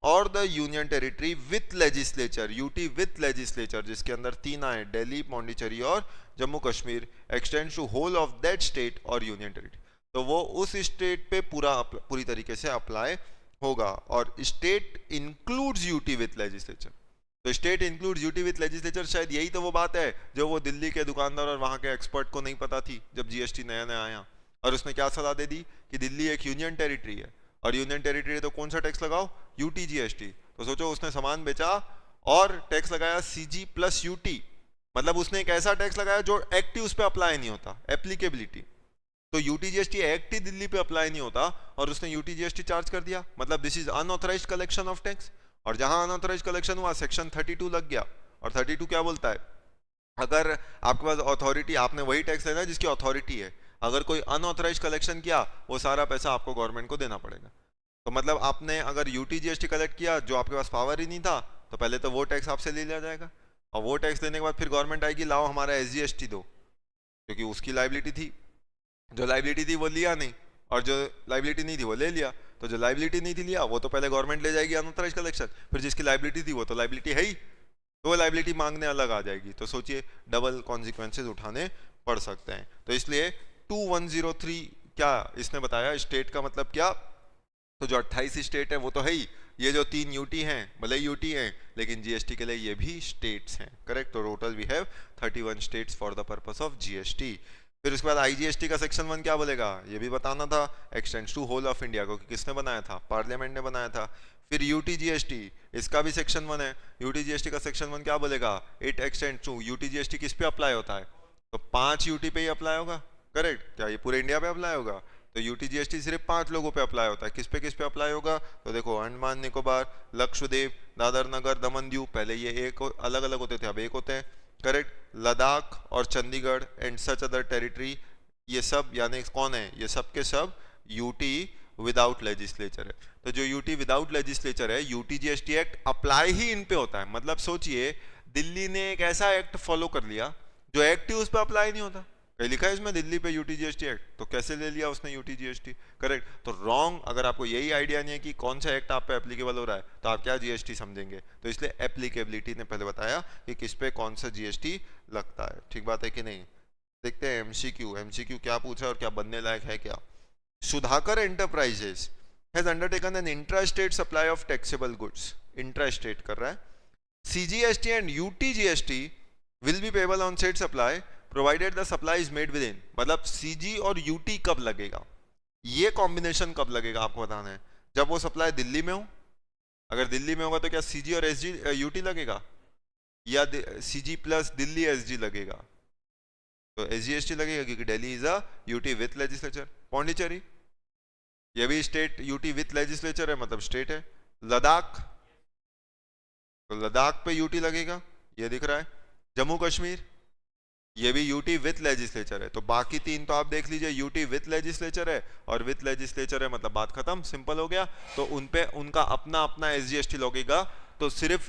और the union territory with legislature, UT with legislature, जिसके अंदर 3 आए, दिल्ली, पौंडीचेरी और Jammu Kashmir, extend to whole of that state और यूनियन टेरिटरी। तो वो उस स्टेट पे पूरी तरीके से अप्लाई होगा। और state includes UT with legislature, तो state includes UT with legislature, शायद यही तो वो बात है जो वो दिल्ली के दुकानदार और वहां के एक्सपर्ट को नहीं पता थी जब जीएसटी नया नया आया। और उसने क्या सलाह दे दी कि दिल्ली एक यूनियन टेरिटरी है, और यूनियन टेरिटरी तो कौन सा टैक्स लगाओ, यूटी जीएसटी। तो सोचो उसने सामान बेचा और टैक्स लगाया सीजी प्लस यूटी, मतलब उसने एक ऐसा टैक्स लगाया जो एक्ट ही उस पर अप्लाई नहीं होता, एप्लीकेबिलिटी। तो यूटीजीएसटी एक्ट ही दिल्ली पे अप्लाई नहीं होता और उसने यूटीजीएसटी चार्ज कर दिया, मतलब this is unauthorised collection of tax. और जहां अनऑथराइज्ड कलेक्शन हुआ सेक्शन 32 लग गया। और 32 क्या बोलता है, अगर आपके पास अथॉरिटी, आपने वही टैक्स लेना है जिसकी अथॉरिटी है, अगर कोई अनऑथराइज्ड कलेक्शन किया वो सारा पैसा आपको गवर्नमेंट को देना पड़ेगा। तो मतलब आपने अगर यूटीजीएसटी कलेक्ट किया जो आपके पास पावर ही नहीं था, तो पहले तो वो टैक्स आपसे ले लिया जाएगा, और वो टैक्स लेने के बाद फिर गवर्नमेंट आएगी, लाओ हमारा एसजीएसटी दो, क्योंकि उसकी लाइबिलिटी थी। जो लाइबिलिटी थी वो लिया नहीं, और जो लाइबिलिटी नहीं थी वो ले लिया। तो जो लाइबिलिटी नहीं थी लिया वो तो पहले गवर्नमेंट ले जाएगी अनऑथराइज्ड कलेक्शन, फिर जिसकी लाइबिलिटी थी वो तो लाइबिलिटी है ही, तो वो लाइबिलिटी मांगने अलग आ जाएगी। तो सोचिए डबल कॉन्सिक्वेंसेज उठाने पड़ सकते हैं। तो इसलिए 2103 क्या इसने बताया, स्टेट का मतलब क्या, तो जो 28 स्टेट है वो तो है ही, ये जो 3 यूटी हैं भले ही यूटी हैं लेकिन जीएसटी के लिए ये भी स्टेट्स हैं, करेक्ट। तो total we have 31 states for the purpose of GST. फिर उसके बाद आईजीएसटी का सेक्शन 1 क्या बोलेगा, ये भी बताना था, extends to whole of India, क्योंकि किसने बनाया था, पार्लियामेंट ने बनाया था। फिर यूटीजीएसटी, इसका भी सेक्शन 1 है। यूटीजीएसटी का सेक्शन 1 क्या बोलेगा, इट एक्सटेंड्स टू, यूटीजीएसटी किस पे अप्लाई होता है, तो 5 यूटी पे ही अप्लाई होगा, करेक्ट। क्या ये पूरे इंडिया पे अप्लाई होगा, तो यूटीजीएसटी सिर्फ 5 लोगों पे अप्लाई होता है। किस पे अप्लाई होगा, तो देखो अंडमान निकोबार, लक्षद्वीप, दादर नगर दमन दीव, पहले ये एक अलग अलग होते थे अब एक होते हैं, करेक्ट। लद्दाख और Chandigarh and such other territory, ये सब यानी कौन है, ये सब के सब यूटी विदाउट लेजिस्लेचर है। तो जो यूटी विदाउट लेजिस्लेचर है, यूटीजीएसटी एक्ट अप्लाई ही इन पे होता है। मतलब सोचिए दिल्ली ने एक ऐसा एक्ट फॉलो कर लिया जो एक्ट ही उस पर अप्लाई नहीं होता, कहीं लिखा है इसमें दिल्ली पे यूटीजीएसटी एक्ट, तो कैसे ले लिया उसने यूटीजीएसटी, करेक्ट। तो रॉन्ग, अगर आपको यही आइडिया नहीं है कि कौन सा एक्ट आप पे एप्लीकेबल हो रहा है तो आप क्या जीएसटी समझेंगे। तो इसलिए एप्लीकेबिलिटी ने पहले बताया कि किस पे कौन सा जीएसटी लगता है, ठीक बात है कि नहीं। देखते हैं एमसीक्यू, एमसीक्यू क्या पूछा और क्या बनने लायक है क्या। Sudhakar enterprises has undertaken an intra state supply of taxable goods, intra state कर रहा है। CGST and UTGST will be payable on set supply provided the supply is made with in, मतलब सीजी और यूटी कब लगेगा, ये कॉम्बिनेशन कब लगेगा आपको बताना है, जब वो सप्लाई दिल्ली में हो। अगर दिल्ली में होगा तो क्या सीजी और एसजी यूटी लगेगा, या सीजी प्लस दिल्ली एसजी लगेगा, तो एसजीएसटी लगेगा क्योंकि Delhi is a UT with legislature. Pondicherry ये भी स्टेट यूटी विथ लेजिस्लेचर है, मतलब स्टेट है। लद्दाख, तो लद्दाख पे यूटी लगेगा, ये दिख रहा है। जम्मू कश्मीर ये भी यूटी विथ लेजिस्लेचर है। तो बाकी 3 तो आप देख लीजिए, यूटी विथ लेजिस्लेचर है और विथ लेजिस्लेचर है, मतलब बात खत्म, सिंपल हो गया। तो उन पे उनका अपना अपना एसजीएसटी लगेगा। तो सिर्फ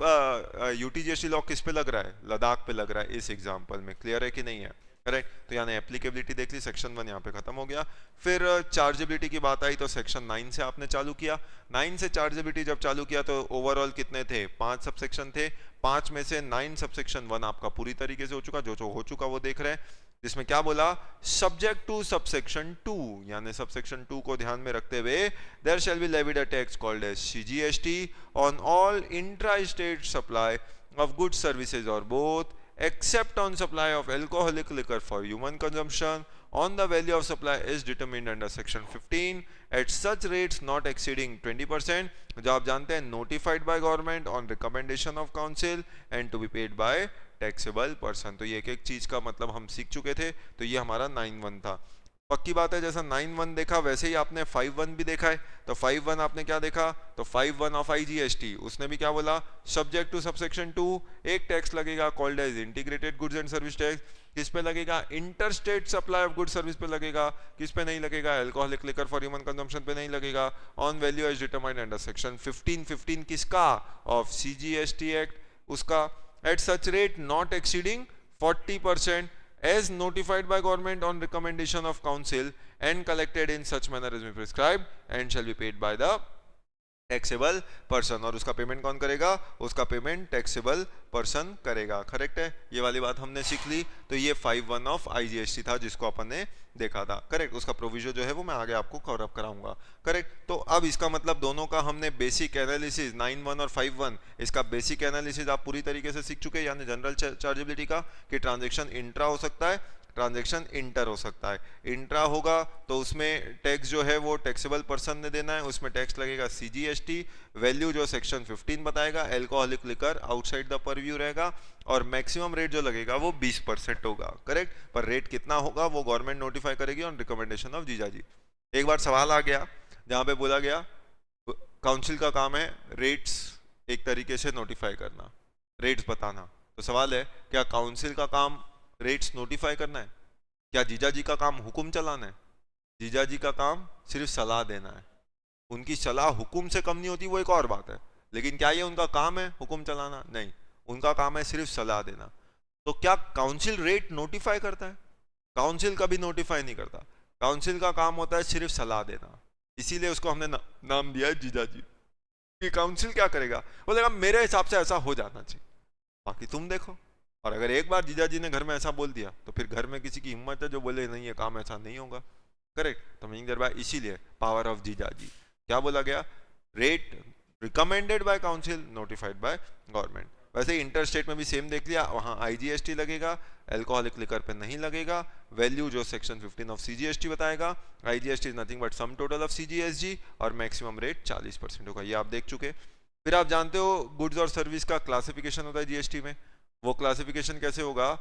यूटीजीएसटी लॉ किस पे लग रहा है, लद्दाख पे लग रहा है इस एग्जांपल में, क्लियर है कि नहीं है, करेक्ट। तो यानी एप्लीकेबिलिटी देख ली, सेक्शन 1 यहाँ पे खत्म हो गया। फिर चार्जेबिलिटी की बात आई तो सेक्शन 9 से आपने चालू किया। 9 से चार्जेबिलिटी जब चालू किया तो ओवरऑल कितने थे, 5 सबसेक्शन थे। 5 में से 9 सबसेक्शन 1 आपका पूरी तरीके से हो चुका, जो हो चुका वो देख रहे हैं, जिसमें क्या बोला, सब्जेक्ट टू सबसेक्शन 2, यानी सबसेक्शन 2 को ध्यान में रखते हुए there shall be levied a tax called as CGST on all intra state supply of goods services और both except on supply of alcoholic liquor for human consumption on the value of supply is determined under section 15 at such rates not exceeding 20%, जो आप जानते हैं notified by government on recommendation of council and to be paid by taxable person। तो ये एक एक चीज का मतलब हम सीख चुके थे। तो ये हमारा 9(1) था। पक्की बात है, जैसा 9(1) देखा वैसे ही आपने 5(1) भी देखा है। तो 5(1) आपने क्या देखा, तो 5(1) ऑफ आईजीएसटी, उसने भी क्या बोला, सब्जेक्ट टू सबसेक्शन 2 एक टैक्स लगेगा called as integrated goods and service tax. किस पे लगेगा, inter state supply of goods service पे लगेगा। किस पे नहीं लगेगा, alcoholic liquor for human consumption पे नहीं लगेगा। On value as determined under section 15 किसका, ऑफ सीजीएसटी एक्ट, उसका at such rate not exceeding 40% as notified by government on recommendation of council and collected in such manner as may prescribed and shall be paid by the taxable person. और उसका पेमेंट कौन करेगा, उसका पेमेंट टैक्सेबल पर्सन करेगा, करेक्ट है। ये वाली बात हमने सीख ली। तो ये 5(1) ऑफ आईजीएसटी था जिसको अपन ने देखा था, करेक्ट। उसका प्रोविजन जो है वो मैं आगे आपको कवर अप कराऊंगा, करेक्ट। तो अब इसका मतलब दोनों का हमने बेसिक एनालिसिस 9(1) और 5(1) इसका बेसिक एनालिसिस आप पूरी तरीके से सीख चुके हैं, यानी जनरल चार्जेबिलिटी का कि ट्रांजेक्शन इंट्रा हो सकता है, ट्रांजैक्शन इंटर हो सकता है। इंट्रा होगा तो उसमें टैक्स जो है वो टैक्सेबल पर्सन ने देना है, उसमें टैक्स लगेगा CGST, वैल्यू जो सेक्शन 15 बताएगा, alcoholic liquor outside the purview रहेगा, और मैक्सिमम रेट जो लगेगा वो 20% होगा, करेक्ट। पर रेट कितना होगा वो गवर्नमेंट नोटिफाई करेगी ऑन रिकमेंडेशन ऑफ जीजाजी। एक बार सवाल आ गया जहां पे बोला गया काउंसिल का काम है रेट्स एक तरीके से नोटिफाई करना, रेट्स बताना। तो सवाल है क्या काउंसिल का काम रेट्स नोटिफाई करना है? क्या जीजाजी का काम हुक्म चलाना है? जीजाजी का काम सिर्फ सलाह देना है। उनकी सलाह हुक्म से कम नहीं होती वो एक और बात है, लेकिन क्या ये उनका काम है हुक्म चलाना? नहीं, उनका काम है सिर्फ सलाह देना। तो क्या काउंसिल रेट नोटिफाई करता है? काउंसिल कभी नोटिफाई नहीं करता। काउंसिल का काम होता है सिर्फ सलाह देना, इसीलिए उसको हमने नाम दिया है जीजाजी। कि काउंसिल क्या करेगा, बोलेगा मेरे हिसाब से ऐसा हो जाना चाहिए, बाकी तुम देखो। और अगर एक बार जीजाजी ने घर में ऐसा बोल दिया तो फिर घर में किसी की हिम्मत है जो बोले नहीं ये काम ऐसा नहीं होगा, करेक्ट। तो मीनिंग देयर बाय इसीलिए पावर ऑफ जीजाजी। क्या बोला गया? Rate recommended by council, notified by government. वैसे ही इंटर स्टेट में भी सेम देख लिया, वहां IGST लगेगा, अल्कोहलिक लिकर पे नहीं लगेगा। वैल्यू जो सेक्शन 15 ऑफ CGST बताएगा, IGST is nothing but sum total of CGSG, और मैक्सिमम रेट 40% होगा, ये आप देख चुके। फिर आप जानते हो गुड्स और सर्विस का क्लासिफिकेशन होता है GST में। वो क्लासिफिकेशन कैसे होगा?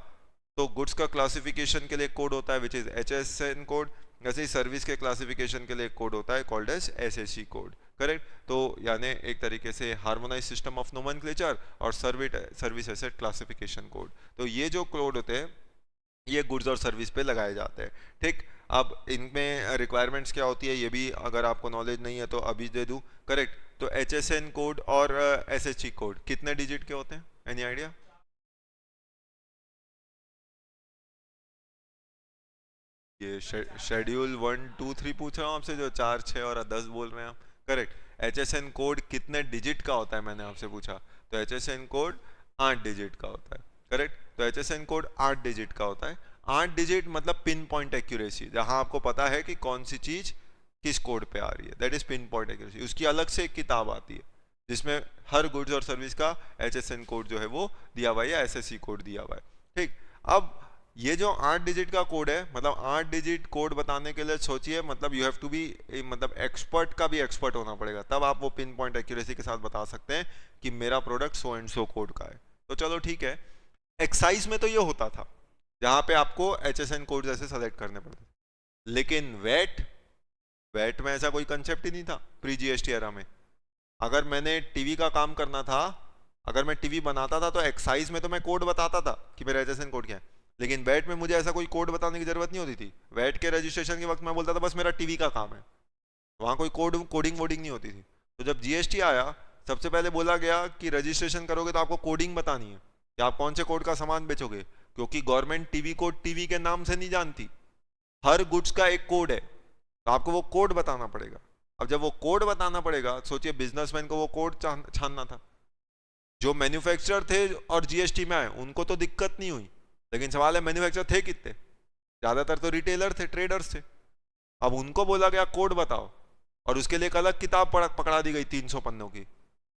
तो गुड्स का क्लासिफिकेशन के लिए कोड होता है विच इज HSN कोड, वैसे ही सर्विस के क्लासिफिकेशन के लिए कोड होता है called as SSC code, correct. तो यानी एक तरीके से हार्मोनाइज सिस्टम ऑफ नोमेनक्लेचर और सर्विस एसेट क्लासिफिकेशन कोड। तो ये जो कोड होते हैं ये गुड्स और सर्विस पे लगाए जाते हैं, ठीक। अब इनमें रिक्वायरमेंट्स क्या होती है ये भी अगर आपको नॉलेज नहीं है तो अभी दे दूं, करेक्ट। तो HSN कोड और SSC कोड कितने डिजिट के होते हैं, एनी आइडिया? ये शेड्यूल 1 2 3 पूछ रहा हूँ आपसे, जो 4 6 और 10 बोल रहे हैं आप, करेक्ट। HSN कोड कितने डिजिट का होता है मैंने आपसे पूछा, तो HSN कोड 8 डिजिट का होता है, करेक्ट। तो HSN कोड 8 डिजिट का होता है। 8 डिजिट मतलब पिन पॉइंट एक्यूरेसी, जहां आपको पता है कि कौन सी चीज किस कोड पे आ रही है, that is pin point accuracy. उसकी अलग से एक किताब आती है जिसमें हर गुड्स और सर्विस का HSN कोड जो है वो दिया हुआ है या SSC कोड दिया हुआ है, ठीक। अब ये जो 8 डिजिट का कोड है, मतलब 8 डिजिट कोड बताने के लिए सोचिए, मतलब यू हैव टू बी, मतलब एक्सपर्ट का भी एक्सपर्ट होना पड़ेगा, तब आप वो पिन पॉइंट एक्यूरेसी के साथ बता सकते हैं कि मेरा product so and so code का है। तो चलो ठीक है, एक्साइज में तो ये होता था जहां पे आपको HSN कोड जैसे सेलेक्ट करने पड़ते थे, लेकिन वेट में ऐसा कोई कंसेप्ट ही नहीं था प्री GST एरा में। अगर मैंने टीवी का काम करना था, अगर मैं टीवी बनाता था तो एक्साइज में तो मैं कोड बताता था कि मेरा HSN कोड क्या है, लेकिन वैट में मुझे ऐसा कोई कोड बताने की जरूरत नहीं होती थी। वैट के रजिस्ट्रेशन के वक्त मैं बोलता था बस मेरा टीवी का काम है, वहां कोई कोडिंग वोडिंग नहीं होती थी। तो जब GST आया सबसे पहले बोला गया कि रजिस्ट्रेशन करोगे तो आपको कोडिंग बतानी है कि आप कौन से कोड का सामान बेचोगे, क्योंकि गवर्नमेंट टीवी को टीवी के नाम से नहीं जानती, हर गुड्स का एक कोड है, तो आपको वो कोड बताना पड़ेगा। अब जब वो कोड बताना पड़ेगा, सोचिए बिजनेसमैन को वो कोड छानना था। जो मैन्युफैक्चरर थे और GST में आए उनको तो दिक्कत नहीं हुई, लेकिन सवाल है मैन्युफैक्चरर थे कितने? ज्यादातर तो रिटेलर थे, ट्रेडर्स थे। अब उनको बोला गया कोड बताओ, और उसके लिए एक अलग किताब पकड़ा दी गई 300 पन्नों की।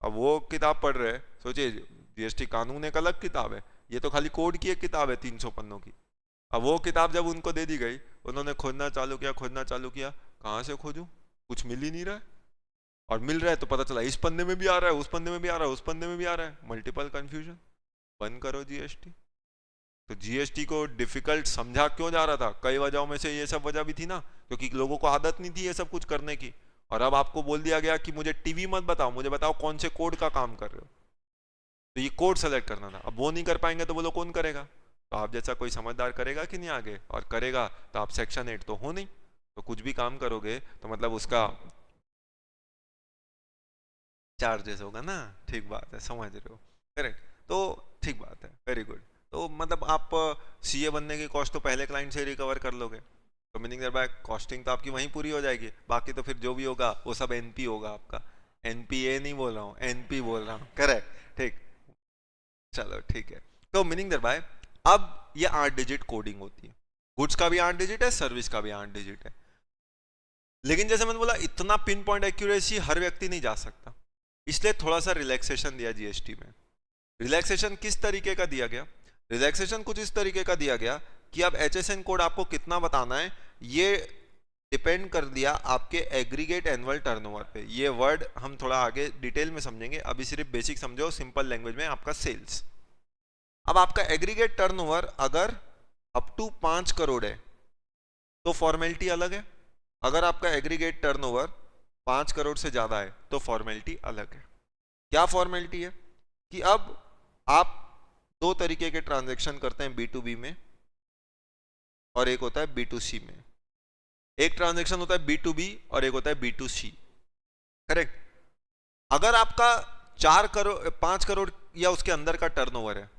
अब वो किताब पढ़ रहे, सोचिए GST कानून एक अलग किताब है, ये तो खाली कोड की एक किताब है 300 पन्नों की। अब वो किताब जब उनको दे दी गई, उन्होंने खोजना चालू किया, कहाँ से खोजूं, कुछ मिल ही नहीं रहा है, और मिल रहा है तो पता चला इस पन्ने में भी आ रहा है, उस पन्ने में भी आ रहा है, उस पन्ने में भी आ रहा है, मल्टीपल कंफ्यूजन। बंद करो GST। तो GST को डिफिकल्ट समझा क्यों जा रहा था? कई वजहों में से ये सब वजह भी थी ना, क्योंकि लोगों को आदत नहीं थी ये सब कुछ करने की। और अब आपको बोल दिया गया कि मुझे टीवी मत बताओ, मुझे बताओ कौन से कोड का काम कर रहे हो, तो ये कोड सेलेक्ट करना था। अब वो नहीं कर पाएंगे तो बोलो कौन करेगा? तो आप जैसा कोई समझदार करेगा कि नहीं आगे, और करेगा तो आप सेक्शन 8 तो हो नहीं, तो कुछ भी काम करोगे तो मतलब उसका चार्जेस होगा ना, ठीक बात है, समझ रहे हो, करेक्ट। तो ठीक बात है, वेरी गुड। तो मतलब आप CA बनने की कॉस्ट तो पहले क्लाइंट से रिकवर कर लोगे, तो मीनिंग देयर बाय कॉस्टिंग तो आपकी वहीं पूरी हो जाएगी, बाकी तो फिर जो भी होगा वो सब NP होगा आपका। NPA नहीं बोल रहा हूँ, NP बोल रहा हूँ, करेक्ट, ठीक। चलो ठीक है, तो मीनिंग देयर बाय अब ये 8 डिजिट कोडिंग होती है, गुड्स का भी 8 डिजिट है, सर्विस का भी 8 डिजिट है। लेकिन जैसे मैंने बोला इतना पिन पॉइंट एक्यूरेसी हर व्यक्ति नहीं जा सकता, इसलिए थोड़ा सा रिलैक्सेशन दिया GST में। रिलैक्सेशन किस तरीके का दिया गया? रिलैक्सेशन कुछ इस तरीके का दिया गया कि अब HSN कोड आपको कितना बताना है, ये डिपेंड कर दिया आपके एग्रीगेट एनुअल टर्नओवर पे। ये वर्ड हम थोड़ा आगे डिटेल में समझेंगे, अभी सिर्फ बेसिक समझो सिंपल लैंग्वेज में। आपका सेल्स, अब आपका एग्रीगेट टर्नओवर अगर अप टू 5 करोड़ है तो फॉर्मेलिटी अलग है, अगर आपका एग्रीगेट टर्नओवर 5 करोड़ से ज्यादा है तो फॉर्मेलिटी अलग है। क्या फॉर्मेलिटी है कि अब आप दो तरीके के ट्रांजैक्शन करते हैं B2B में, और एक होता है B2C में। एक ट्रांजैक्शन होता है B2B और एक होता है B2C, करेक्ट। अगर आपका 4 करोड़ 5 करोड़ या उसके अंदर का टर्नओवर है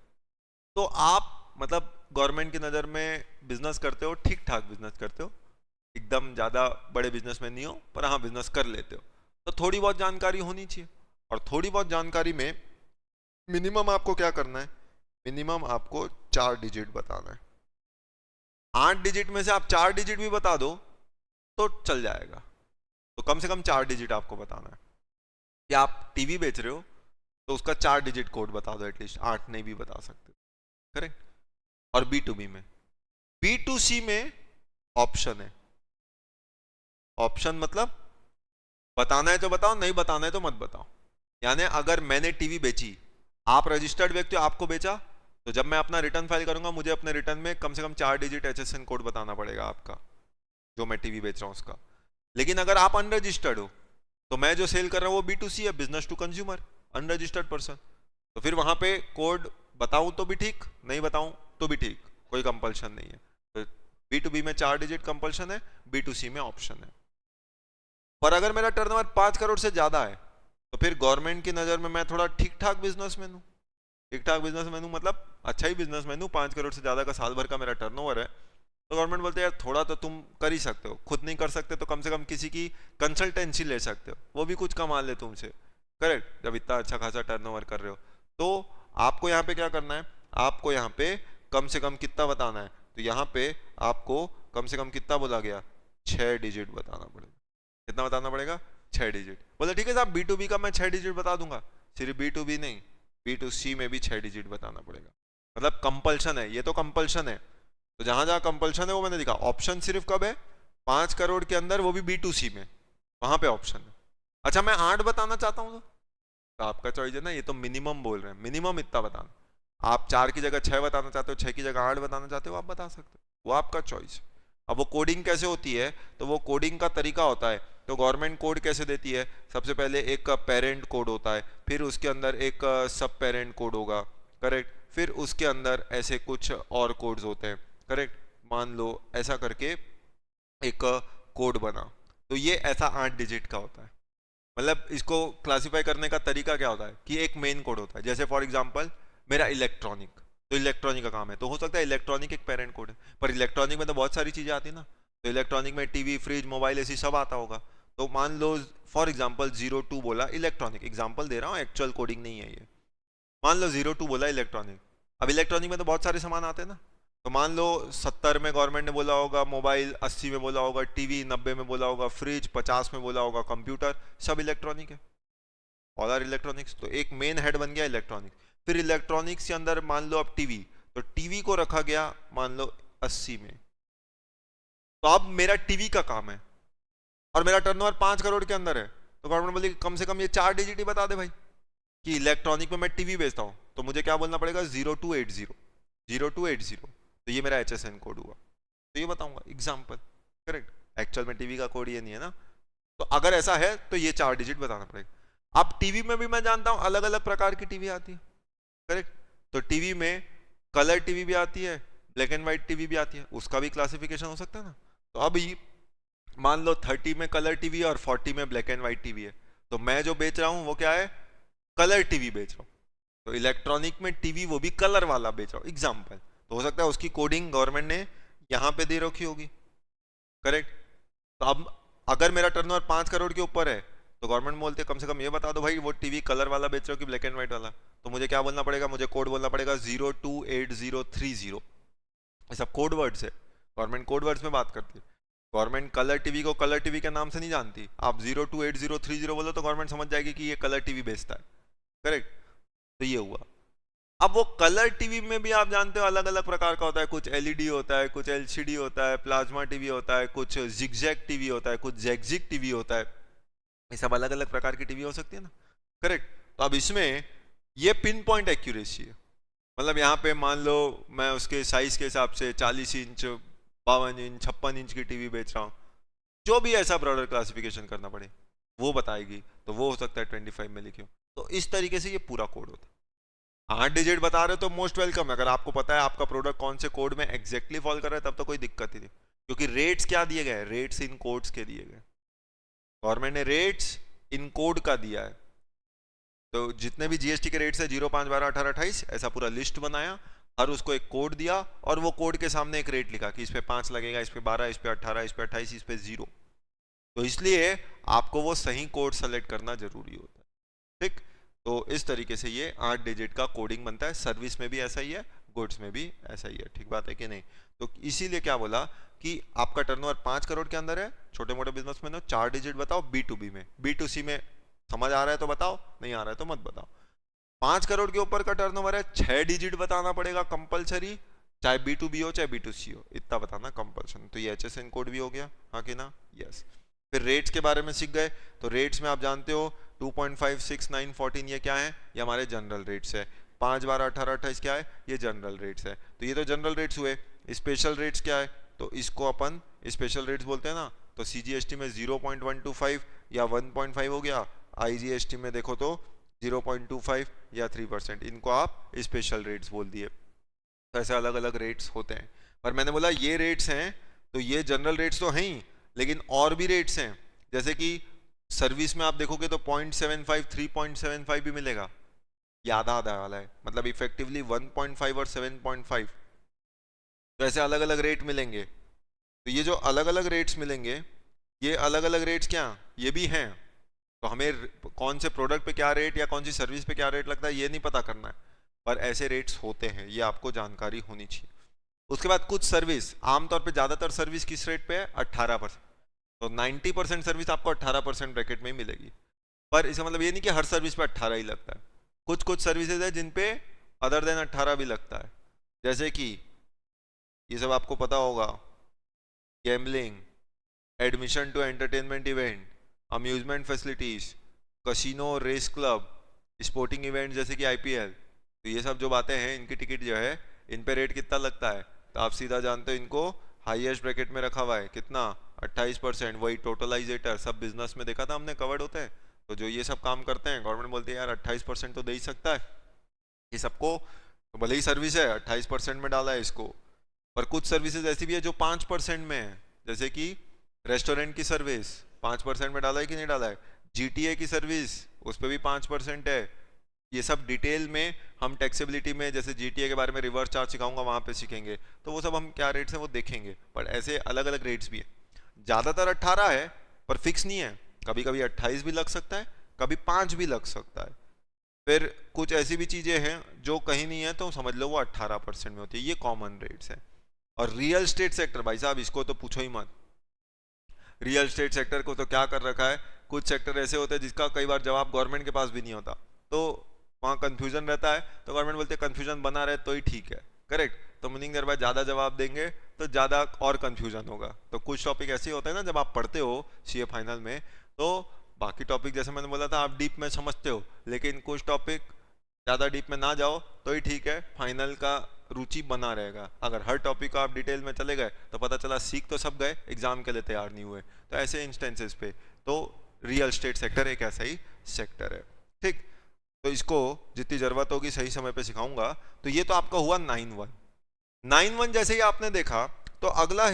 तो आप मतलब गवर्नमेंट की नज़र में बिजनेस करते हो, ठीक ठाक बिजनेस करते हो, एकदम ज़्यादा बड़े बिजनेसमैन नहीं हो पर हाँ बिजनेस कर लेते हो, तो थोड़ी बहुत जानकारी होनी चाहिए। और थोड़ी बहुत जानकारी में मिनिमम आपको क्या करना है, मिनिमम आपको 4 डिजिट बताना है। 8 डिजिट में से आप 4 डिजिट भी बता दो तो चल जाएगा, तो कम से कम 4 डिजिट आपको बताना है। कि आप टीवी बेच रहे हो तो उसका 4 डिजिट कोड बता दो, एटलीस्ट 8 नहीं भी बता सकते, करेक्ट। और B2B में, B2C में ऑप्शन है। ऑप्शन मतलब बताना है तो बताओ, नहीं बताना है तो मत बताओ। यानी अगर मैंने टीवी बेची, आप रजिस्टर्ड व्यक्ति हो, आपको बेचा, तो जब मैं अपना रिटर्न फाइल करूंगा मुझे अपने रिटर्न में कम से कम 4 डिजिट HSN कोड बताना पड़ेगा आपका, जो मैं टीवी बेच रहा हूं उसका। लेकिन अगर आप अनरजिस्टर्ड हो तो मैं जो सेल कर रहा हूं वो B2C है, business to consumer, unregistered person, तो फिर वहां पे कोड बताऊं तो भी ठीक, नहीं बताऊं तो भी ठीक, कोई कंपल्शन नहीं है। तो B2B में 4 डिजिट कंपल्शन है, B2C में ऑप्शन है। पर अगर मेरा टर्नओवर 5 करोड़ से ज्यादा है तो फिर गवर्नमेंट की नजर में मैं थोड़ा ठीक ठाक बिजनेसमैन हूँ। ठीक ठाक बिजनेसमैन हूँ मतलब अच्छा ही बिजनेसमैन हूँ, 5 करोड़ से ज्यादा का साल भर का मेरा टर्नओवर है, तो गवर्नमेंट बोलते हैं यार थोड़ा तो तुम कर ही सकते हो, खुद नहीं कर सकते तो कम से कम किसी की कंसल्टेंसी ले सकते हो, वो भी कुछ कमा ले तुमसे, करेक्ट। जब इतना अच्छा खासा टर्नओवर कर रहे हो तो आपको यहाँ पे क्या करना है, आपको यहाँ पे कम से कम कितना बताना है, तो यहाँ पे आपको कम से कम कितना बोला गया, 6 डिजिट बताना पड़ेगा। कितना बताना पड़ेगा, 6 डिजिट। बोले ठीक है साहब B2B का मैं 6 डिजिट बता दूंगा, सिर्फ B2B नहीं B2C में भी 6 डिजिट बताना पड़ेगा। मतलब कंपल्शन है, ये तो कंपल्शन है। तो जहां जहां कंपल्शन है वो मैंने दिखा, ऑप्शन सिर्फ कब है, 5 करोड़ के अंदर, वो भी B2C में, वहां पे ऑप्शन है। अच्छा मैं 8 बताना चाहता हूँ तो आपका चॉइस है ना, ये तो मिनिमम बोल रहे हैं, मिनिमम इतना बताना। आप 4 की जगह 6 बताना चाहते हो, 6 की जगह 8 बताना चाहते हो, आप बता सकते हो, वो आपका चॉइस। अब वो कोडिंग कैसे होती है, तो वो कोडिंग का तरीका होता है। तो गवर्नमेंट कोड कैसे देती है, सबसे पहले एक पेरेंट कोड होता है, फिर उसके अंदर एक सब पेरेंट कोड होगा, करेक्ट, फिर उसके अंदर ऐसे कुछ और कोड्स होते हैं, करेक्ट। मान लो ऐसा करके एक कोड बना, तो ये ऐसा 8 डिजिट का होता है। मतलब इसको क्लासिफाई करने का तरीका क्या होता है कि एक मेन कोड होता है, जैसे फॉर एग्जांपल मेरा इलेक्ट्रॉनिक, तो इलेक्ट्रॉनिक का काम है, तो हो सकता है इलेक्ट्रॉनिक एक पेरेंट कोड है, पर इलेक्ट्रॉनिक में तो बहुत सारी चीजें आती है ना, तो इलेक्ट्रॉनिक में टीवी फ्रिज मोबाइल ऐसी सब आता होगा। तो मान लो फॉर एग्जाम्पल 02 बोला इलेक्ट्रॉनिक, एग्जाम्पल दे रहा हूँ, एक्चुअल कोडिंग नहीं है ये। मान लो 02 बोला इलेक्ट्रॉनिक, अब इलेक्ट्रॉनिक में तो बहुत सारे सामान आते हैं ना, तो मान लो 70 में गवर्नमेंट ने बोला होगा मोबाइल, 80 में बोला होगा टीवी, 90 में बोला होगा फ्रिज, 50 में बोला होगा कंप्यूटर, सब इलेक्ट्रॉनिक है, ऑल आर इलेक्ट्रॉनिक्स। तो एक मेन हेड बन गया इलेक्ट्रॉनिक। फिर इलेक्ट्रॉनिक्स के अंदर मान लो अब टीवी, तो टीवी को रखा गया मान लो 80 में, तो अब मेरा टीवी का काम है और मेरा टर्नओवर 5 करोड़ के अंदर है, तो गवर्नमेंट बोली कम से कम ये 4 डिजिट ही बता दे भाई कि इलेक्ट्रॉनिक में मैं टीवी बेचता हूं, तो मुझे क्या बोलना पड़ेगा 0280, 0280, तो ये मेरा HSN कोड हुआ, तो ये बताऊंगा एग्जाम्पल, करेक्ट। एक्चुअल में टीवी का कोड ये नहीं है ना, तो अगर ऐसा है तो ये 4 डिजिट बताना पड़ेगा। अब टीवी में भी मैं जानता हूं अलग अलग प्रकार की टीवी आती है, करेक्ट। तो टीवी में कलर टीवी भी आती है, ब्लैक एंड व्हाइट टीवी भी आती है, उसका भी क्लासिफिकेशन हो सकता है ना। तो अभी मान लो 30 में कलर टीवी और 40 में ब्लैक एंड व्हाइट टीवी है, तो मैं जो बेच रहा हूं वो क्या है, कलर टीवी बेच रहा हूं। तो इलेक्ट्रॉनिक में टीवी वो भी कलर वाला बेच रहा हूं, एग्जाम्पल। तो हो सकता है उसकी कोडिंग गवर्नमेंट ने यहां पे दे रखी होगी, करेक्ट। तो अब अगर मेरा टर्नओवर 5 करोड़ के ऊपर है तो गवर्नमेंट बोलते कम से कम ये बता दो भाई वो टीवी कलर वाला बेच रहे हो कि ब्लैक एंड व्हाइट वाला, तो मुझे क्या बोलना पड़ेगा, मुझे कोड बोलना पड़ेगा 028030। ये सब कोड वर्ड्स है, गवर्नमेंट कोड वर्ड्स में बात करती है। गवर्नमेंट कलर टीवी को कलर टीवी के नाम से नहीं जानती, आप 028030 बोलो तो गवर्नमेंट समझ जाएगी कि ये कलर टीवी बेचता है, करेक्ट। तो ये हुआ। अब वो कलर टीवी में भी आप जानते हो अलग अलग प्रकार का होता है, कुछ एलईडी होता है, कुछ एलसीडी होता है, प्लाज्मा टीवी होता है, कुछ जिगजैग टीवी होता है, कुछ जैगजिग टीवी होता है। ये सब अलग अलग प्रकार की टीवी हो सकती है ना, करेक्ट। तो अब इसमें ये पिन पॉइंट एक्यूरेसी है, मतलब यहाँ पे मान लो मैं उसके साइज के हिसाब से 40 इंच, 52 इंच, 56 इंच की टीवी बेच रहा हूँ, जो भी ऐसा ब्रॉडर क्लासिफिकेशन करना पड़े वो बताएगी, तो वो हो सकता है 25 में लिखे हो। तो इस तरीके से ये पूरा कोड होता है। 8 डिजिट बता रहे हो तो मोस्ट वेलकम है, अगर आपको पता है आपका प्रोडक्ट कौन से कोड में एग्जैक्टली फॉल कर रहा है तब तो कोई दिक्कत ही नहीं, क्योंकि रेट्स क्या दिए गए, रेट्स इन कोड्स के दिए गए, गवर्नमेंट ने रेट्स इन कोड का दिया है। तो जितने भी जीएसटी के रेट्स है 0, 5, 12, 18, 28 ऐसा पूरा लिस्ट बनाया, हर उसको एक कोड दिया और वो कोड के सामने एक रेट लिखा कि इस पे 5 लगेगा, इस पे 12, इस पे 18, इस पे 28, इस पे 0। तो इसलिए आपको वो सही कोड सेलेक्ट करना जरूरी होता है, ठीक। तो इस तरीके से ये 8 डिजिट का कोडिंग बनता है, सर्विस में भी ऐसा ही है, गुड्स में भी ऐसा ही है, ठीक बात है कि नहीं। तो इसीलिए क्या बोला कि आपका टर्नओवर 5 करोड़ के अंदर है, छोटे मोटे बिजनेसमैन हो, 4 डिजिट बताओ B2B में, B2C में समझ आ रहा है तो बताओ, नहीं आ रहा है तो मत बताओ। 5 करोड़ के ऊपर का टर्नओवर है, 6 डिजिट बताना पड़ेगा कंपलसरी, चाहे B2B हो चाहे B2C हो, इतना बताना कंपल्सन। तो ये HSN कोड भी हो गया, हाँ कि ना, यस। फिर रेट्स के बारे में सीख गए, तो रेट्स में आप जानते हो 2.5, 6, 9, 14 ये क्या है, ये हमारे जनरल रेट्स है। 5, 12, 18, 28 क्या है, ये जनरल रेट्स है। तो ये तो जनरल रेट्स हुए। स्पेशल रेट्स क्या है, तो इसको अपन स्पेशल रेट्स बोलते हैं ना, तो CGST में 0.125 या 1.5 हो गया, IGST में देखो तो 0.25 या 3%, इनको आप स्पेशल रेट्स बोल दिए। तो ऐसे अलग अलग रेट्स होते हैं, पर मैंने बोला ये रेट्स हैं तो ये जनरल रेट्स तो हैं ही, लेकिन और भी रेट्स हैं, जैसे कि सर्विस में आप देखोगे तो 0.75, 3.75 भी मिलेगा, ये आधा आधा वाला है, मतलब इफेक्टिवली 1.5 और 7.5। तो ऐसे अलग अलग रेट मिलेंगे। तो ये जो अलग अलग रेट्स मिलेंगे, ये अलग अलग रेट्स क्या ये भी हैं, तो हमें कौन से प्रोडक्ट पे क्या रेट या कौन सी सर्विस पे क्या रेट लगता है ये नहीं पता करना है, पर ऐसे रेट्स होते हैं, ये आपको जानकारी होनी चाहिए। उसके बाद कुछ सर्विस, आमतौर पे ज्यादातर सर्विस किस रेट पे है, 18%। तो 90% सर्विस आपको 18% ब्रैकेट में ही मिलेगी, पर इसका मतलब ये नहीं कि हर सर्विस पे 18 ही लगता है। कुछ कुछ सर्विसेज है जिन पे अदर देन 18 भी लगता है, जैसे कि ये सब आपको पता होगा, gambling, admission to entertainment event, amusement facilities, casino, race club, sporting event जैसे कि IPL। तो ये सब जो बातें हैं इनकी टिकट जो है, इन पे रेट कितना लगता है, तो आप सीधा जानते हो इनको हाईएस्ट ब्रैकेट में रखा हुआ है, कितना, 28%। वही टोटलाइजेटर सब बिजनेस में देखा था हमने, कवर्ड होते हैं। तो जो ये सब काम करते हैं, गवर्नमेंट बोलती है यार 28% तो दे ही सकता है ये सबको, तो भले ही सर्विस है 28% में डाला है इसको। पर कुछ सर्विसेज ऐसी भी है जो 5% में है, जैसे कि रेस्टोरेंट की सर्विस 5% में डाला है कि नहीं डाला है, GTA की सर्विस उस पर भी 5% है। ये सब डिटेल में हम टैक्सेबिलिटी में, जैसे GTA के बारे में रिवर्स चार्ज सिखाऊंगा वहां पे सीखेंगे, तो वो सब हम क्या रेट्स हैं वो देखेंगे। पर ऐसे अलग अलग रेट्स भी है, ज्यादातर 18 है पर फिक्स नहीं है, कभी कभी 28 भी लग सकता है, कभी 5 भी लग सकता है। फिर कुछ ऐसी भी चीजें हैं जो कहीं नहीं है तो समझ लो वो 18% में होती है, ये कॉमन रेट्स है। और रियल स्टेट सेक्टर भाई साहब इसको तो पूछो ही मत, रियल स्टेट सेक्टर को तो क्या कर रखा है, कुछ सेक्टर ऐसे होते हैं जिसका कई बार जवाब गवर्नमेंट के पास भी नहीं होता, तो वहाँ कंफ्यूजन रहता है, तो गवर्नमेंट बोलते हैं कंफ्यूजन बना रहे तो ही ठीक है, करेक्ट। तो मीनिंग देयर बाय ज़्यादा जवाब देंगे तो ज़्यादा और कंफ्यूजन होगा। तो कुछ टॉपिक ऐसे होते हैं ना जब आप पढ़ते हो CA फाइनल में, तो बाकी टॉपिक जैसे मैंने बोला था आप डीप में समझते हो, लेकिन कुछ टॉपिक ज़्यादा डीप में ना जाओ तो ही ठीक है, फाइनल का रुचि बना रहेगा। अगर हर टॉपिक को आप डिटेल में चले गए तो पता चला सीख तो सब गए, एग्जाम के लिए तैयार नहीं हुए। तो ऐसे इंस्टेंसेस पे तो रियल स्टेट सेक्टर एक ऐसा ही सेक्टर है, ठीक। तो इसको जितनी जरूरत होगी सही समय पे सिखाऊंगा। तो ये तो आपका हुआ 9-1। 9-1 जैसे ही आपने देखा तो अगला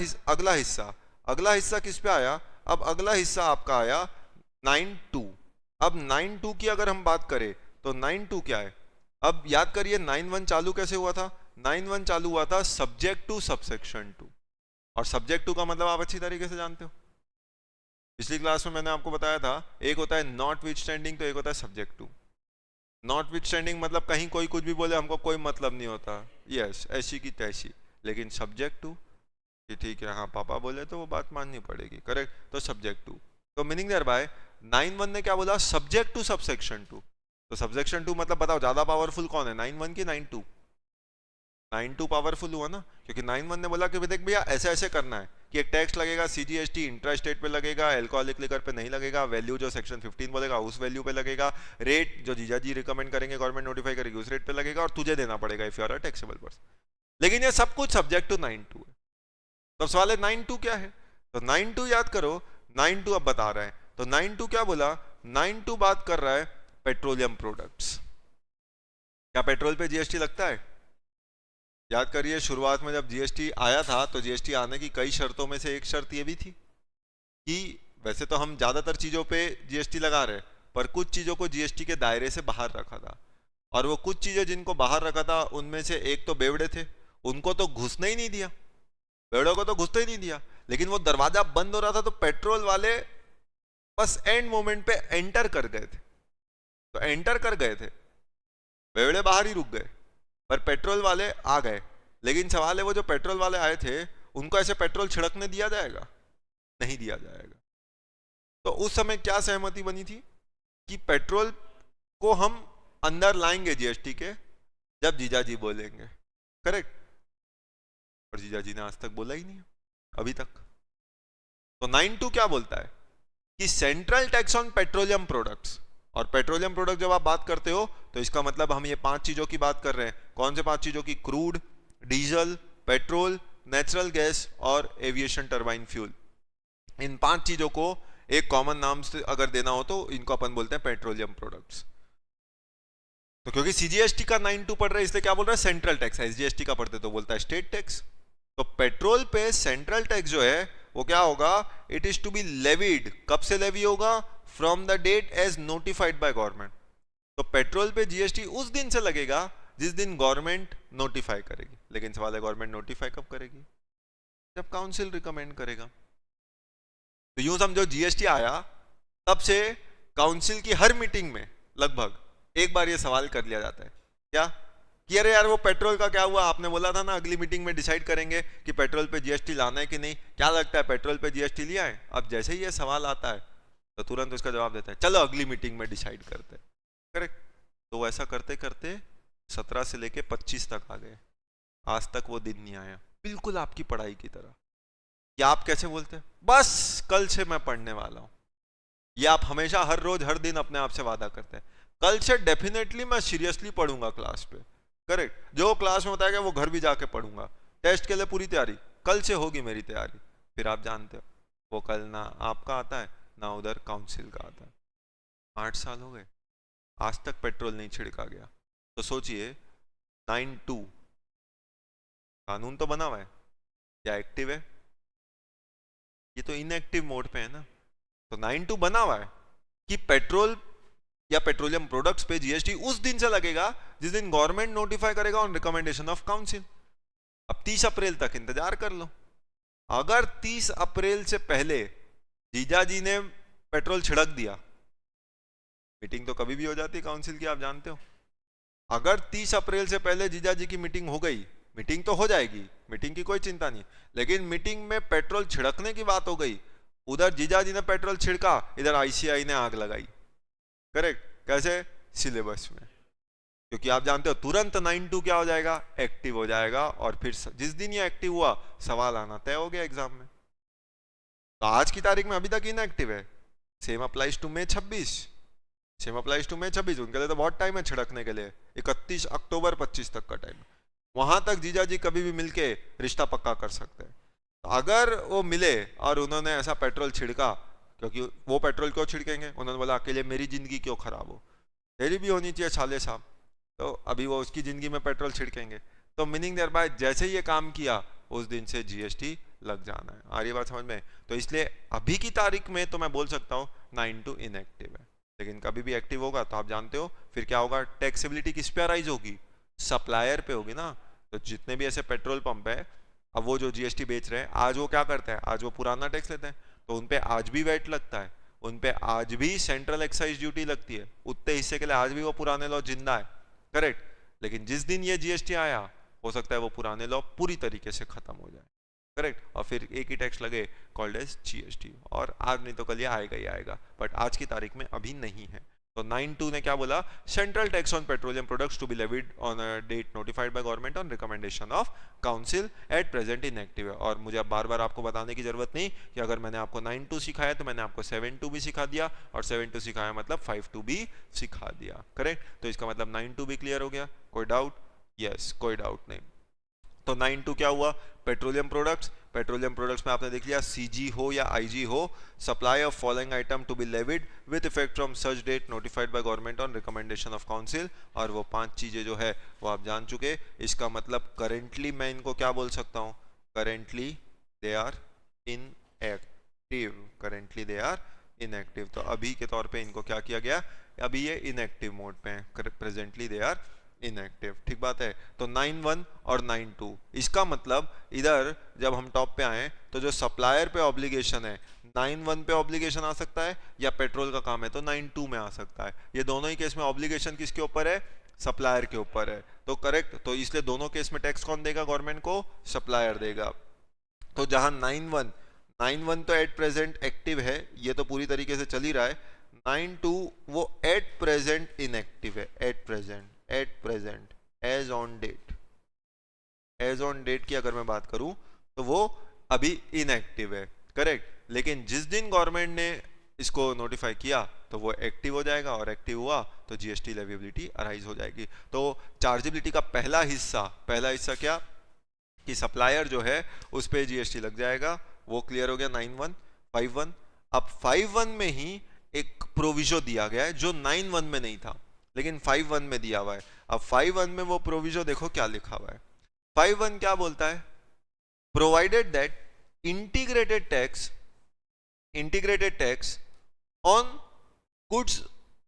हिस्सा किस पे आया, अब अगला हिस्सा आपका आया 9-2। अब 9-2 की अगर हम बात करें तो 9-2 क्या है, अब याद करिए 9-1 चालू कैसे हुआ था, 9-1 चालू हुआ था सब्जेक्ट टू सबसेक्शन 2। और सब्जेक्ट टू का मतलब आप अच्छी तरीके से जानते हो, पिछली क्लास में मैंने आपको बताया था, एक होता है नॉट विथ स्टैंडिंग, तो एक होता है subject to. Notwithstanding मतलब कहीं कोई कुछ भी बोले हमको कोई मतलब नहीं होता, यस ऐसी की तैसी। लेकिन सब्जेक्ट टू कि ठीक है हाँ पापा बोले तो वो बात माननी पड़ेगी, करेक्ट। तो सब्जेक्ट टू, तो मीनिंग देयर बाय 9-1 ने क्या बोला, सब्जेक्ट टू सबसेक्शन 2। तो सबसेक्शन 2 मतलब बताओ ज्यादा पावरफुल कौन है, 9(1) की 9(2)? 9(2) पावरफुल हुआ ना, क्योंकि 9(1) ने बोला कि देख भैया ऐसे ऐसे करना है कि एक टैक्स लगेगा सीजीएसटी इंट्रा स्टेट पे लगेगा, अल्कोहलिक लिकर पे नहीं लगेगा, वैल्यू जो सेक्शन 15 बोलेगा उस वैल्यू पे लगेगा, रेट जो जीजा जी रिकमेंड करेंगे गवर्नमेंट नोटिफाई करेगी उस रेट पे लगेगा, और तुझे देना पड़ेगा if you are a taxable person. लेकिन ये सब कुछ सब्जेक्ट टू 9(2) है। तो सवाल है 9(2) क्या है? तो 9(2) याद करो, 9(2) अब बता रहा है, तो 9(2) क्या बोला? 9(2) बात कर रहा है पेट्रोलियम प्रोडक्ट्स। क्या पेट्रोल पे जीएसटी लगता है? याद करिए शुरुआत में जब जीएसटी आया था तो जीएसटी आने की कई शर्तों में से एक शर्त ये भी थी कि वैसे तो हम ज्यादातर चीजों पे जीएसटी लगा रहे, पर कुछ चीजों को जीएसटी के दायरे से बाहर रखा था। और वो कुछ चीजें जिनको बाहर रखा था उनमें से एक तो बेवड़े थे, उनको तो घुसने ही नहीं दिया, बेवड़ों को तो घुसने ही नहीं दिया। लेकिन वो दरवाजा बंद हो रहा था तो पेट्रोल वाले बस एंड मोमेंट पे एंटर कर गए थे, तो एंटर कर गए थे, बेवड़े बाहर ही रुक गए, पर पेट्रोल वाले आ गए। लेकिन सवाल है वो जो पेट्रोल वाले आए थे उनको ऐसे पेट्रोल छिड़कने दिया जाएगा? नहीं दिया जाएगा। तो उस समय क्या सहमति बनी थी कि पेट्रोल को हम अंदर लाएंगे जीएसटी के जब जीजा जी बोलेंगे, करेक्ट? और जीजा जी ने आज तक बोला ही नहीं अभी तक। तो 9(2) क्या बोलता है कि central tax on petroleum products, और पेट्रोलियम प्रोडक्ट जब आप बात करते हो तो इसका मतलब हम ये 5 चीजों की बात कर रहे हैं। कौन से 5 चीजों की? Crude, diesel, petrol, natural gas और एविएशन टरबाइन फ्यूल। इन 5 चीजों को एक कॉमन नाम से अगर देना हो तो इनको अपन बोलते हैं पेट्रोलियम प्रोडक्ट्स। तो क्योंकि सीजीएसटी का 9(2) पढ़ रहे हैं इसलिए क्या बोल रहा है? सेंट्रल टैक्स है। एसजीएसटी का पढ़ते तो बोलता है स्टेट टैक्स। तो पेट्रोल पे सेंट्रल टैक्स जो है वो क्या होगा? It is to be levied. कब से लेवी होगा? From the date as notified by government. तो पेट्रोल पे जीएसटी उस दिन से लगेगा जिस दिन गवर्नमेंट नोटिफाई करेगी। लेकिन सवाल है गवर्नमेंट नोटिफाई कब करेगी? जब काउंसिल रिकमेंड करेगा। तो यूं समझो जीएसटी आया तब से काउंसिल की हर मीटिंग में लगभग एक बार ये सवाल कर लिया जाता है, क्या कि अरे यार वो पेट्रोल का क्या हुआ? आपने बोला था ना अगली मीटिंग में डिसाइड करेंगे कि पेट्रोल पे जीएसटी लाना है कि नहीं। क्या लगता है पेट्रोल पे जीएसटी लिया है? अब जैसे ही ये सवाल आता है तो तुरंत उसका जवाब देता है चलो अगली मीटिंग में डिसाइड करते हैं, करेक्ट? तो ऐसा करते करते 17 से लेके 25 तक आ गए, आज तक वो दिन नहीं आया। बिल्कुल आपकी पढ़ाई की तरह। या आप कैसे बोलते हैं बस कल से मैं पढ़ने वाला हूं, ये आप हमेशा हर रोज हर दिन अपने आप से वादा करते हैं कल से डेफिनेटली मैं सीरियसली पढ़ूंगा क्लास पे, करेक्ट? जो क्लास में बताया गया वो घर भी जाके पढ़ूंगा, टेस्ट के लिए पूरी तैयारी कल से होगी मेरी तैयारी। फिर आप जानते हो वो कल ना आपका आता है ना उधर काउंसिल का आता है। 8 साल हो गए, आज तक पेट्रोल नहीं छिड़का गया। तो सोचिए 9(2) कानून तो बना हुआ है, क्या एक्टिव है? ये तो इनएक्टिव मोड पे है ना। तो 9(2) बना हुआ है कि पेट्रोल या पेट्रोलियम प्रोडक्ट्स पे जीएसटी उस दिन से लगेगा जिस दिन गवर्नमेंट नोटिफाई करेगा ऑन रिकमेंडेशन ऑफ काउंसिल। अब 30 अप्रैल तक इंतजार कर लो। अगर 30 अप्रैल से पहले जीजा जी ने पेट्रोल छिड़क दिया, मीटिंग तो कभी भी हो जाती है काउंसिल की, आप जानते हो। अगर 30 अप्रैल से पहले जीजा जी की मीटिंग हो गई, मीटिंग तो हो जाएगी, मीटिंग की कोई चिंता नहीं, लेकिन मीटिंग में पेट्रोल छिड़कने की बात हो गई, उधर जीजा जी ने पेट्रोल छिड़का, इधर आईसीआई ने आग लगाई, करेक्ट? कैसे? सिलेबस में। क्योंकि आप जानते हो तुरंत 9(2) क्या हो जाएगा? एक्टिव हो जाएगा। और फिर जिस दिन ये एक्टिव हुआ सवाल आना तय हो गया एग्जाम में। तो आज की तारीख में अभी तक इनएक्टिव है। Same applies to May 26, same applies to May 26। उनके लिए तो बहुत टाइम है छिड़कने के लिए, 31 अक्टूबर 25 तक का टाइम। वहां तक जीजा जी कभी भी मिलके रिश्ता पक्का कर सकते हैं। तो अगर वो मिले और उन्होंने ऐसा पेट्रोल छिड़का, क्योंकि वो पेट्रोल क्यों छिड़केंगे? उन्होंने बोला अकेले मेरी जिंदगी क्यों खराब हो, तेरी भी होनी चाहिए साले साहब, तो अभी वो उसकी जिंदगी में पेट्रोल छिड़केंगे। तो मीनिंग देयर बाय जैसे ही ये काम किया उस दिन से जीएसटी लग जाना है। आ रही बात समझ में? तो इसलिए अभी की तारीख में तो मैं बोल सकता हूँ 9(2) इनएक्टिव है। लेकिन कभी भी एक्टिव होगा तो आप जानते हो फिर क्या होगा? टैक्सेबिलिटी किस पे राइज होगी? सप्लायर पे होगी ना। तो जितने भी ऐसे पेट्रोल पंप है, अब वो जो जीएसटी बेच रहे हैं आज वो क्या करते हैं? आज वो पुराना टैक्स लेते हैं, तो उनपे आज भी वैट लगता है, उनपे आज भी सेंट्रल एक्साइज ड्यूटी लगती है, उतने हिस्से के लिए आज भी वो पुराने लॉ जिंदा है, करेक्ट? लेकिन जिस दिन ये जीएसटी आया हो सकता है वो पुराने लॉ पूरी तरीके से खत्म हो जाए, करेक्ट? और फिर एक ही टैक्स लगे कॉल्ड एज जीएसटी, और आज नहीं तो कल ये आएगा ही आएगा, बट आज की तारीख में अभी नहीं है। तो 9(2) ने क्या बोला, central tax on petroleum products to be levied on a date notified by government on recommendation of council at present inactive है। और मुझे अब बार बार आपको बताने की जरूरत नहीं कि अगर मैंने आपको 9(2) सिखाया तो मैंने आपको 7(2) भी सिखा दिया, और 7(2) सिखाया मतलब 5(2) भी सिखा दिया, करेक्ट। तो इसका मतलब 9(2) भी क्लियर हो गया, कोई डाउट? यस, कोई डाउट नहीं। तो 9(2) क्या हुआ, पेट्रोलियम प्रोडक्ट्स। पेट्रोलियम प्रोडक्ट्स में आपने देख लिया, सीजी हो या आईजी हो, supply of following item to be levied with effect from such date notified by government on recommendation of council. और वो 5 चीजें जो है वो आप जान चुके। इसका मतलब करेंटली मैं इनको क्या बोल सकता हूं, currently they are inactive, currently they are inactive. तो अभी के तौर पे इनको क्या किया गया, अभी ये इनएक्टिव मोड पे हैं, प्रेजेंटली दे आर इनएक्टिव, ठीक बात है। तो 9(1) और 9(2), इसका मतलब इधर जब हम टॉप पे आए तो जो सप्लायर पे ऑब्लिगेशन है 9(1) पे ऑब्लिगेशन आ सकता है, या पेट्रोल का काम है तो 9(2) में आ सकता है। ये दोनों ही केस में ऑब्लिगेशन किसके ऊपर है, सप्लायर के ऊपर है। तो करेक्ट, तो इसलिए दोनों केस में टैक्स कौन देगा गवर्नमेंट को, सप्लायर देगा। तो जहां 9(1) तो एट प्रेजेंट एक्टिव है, ये तो पूरी तरीके से चल ही रहा है। 9(2) वो एट प्रेजेंट इनएक्टिव है, at present as on date, as on date की अगर मैं बात करूं तो वो अभी इनएक्टिव है, करेक्ट। लेकिन जिस दिन गवर्नमेंट ने इसको नोटिफाई किया तो वो एक्टिव हो जाएगा, और एक्टिव हुआ तो जीएसटी लेविबिलिटी अराइज हो जाएगी। तो चार्जेबिलिटी का पहला हिस्सा क्या, कि सप्लायर जो है उस पर जीएसटी लग जाएगा, वो क्लियर हो गया 9(1). 5(1), अब 5(1) में ही एक प्रोविजो दिया गया है जो 9(1) में नहीं था लेकिन 5(1) में दिया हुआ है। अब 5(1) में वो प्रोविजो देखो क्या लिखा हुआ है। 5(1) क्या बोलता है, provided that integrated tax on goods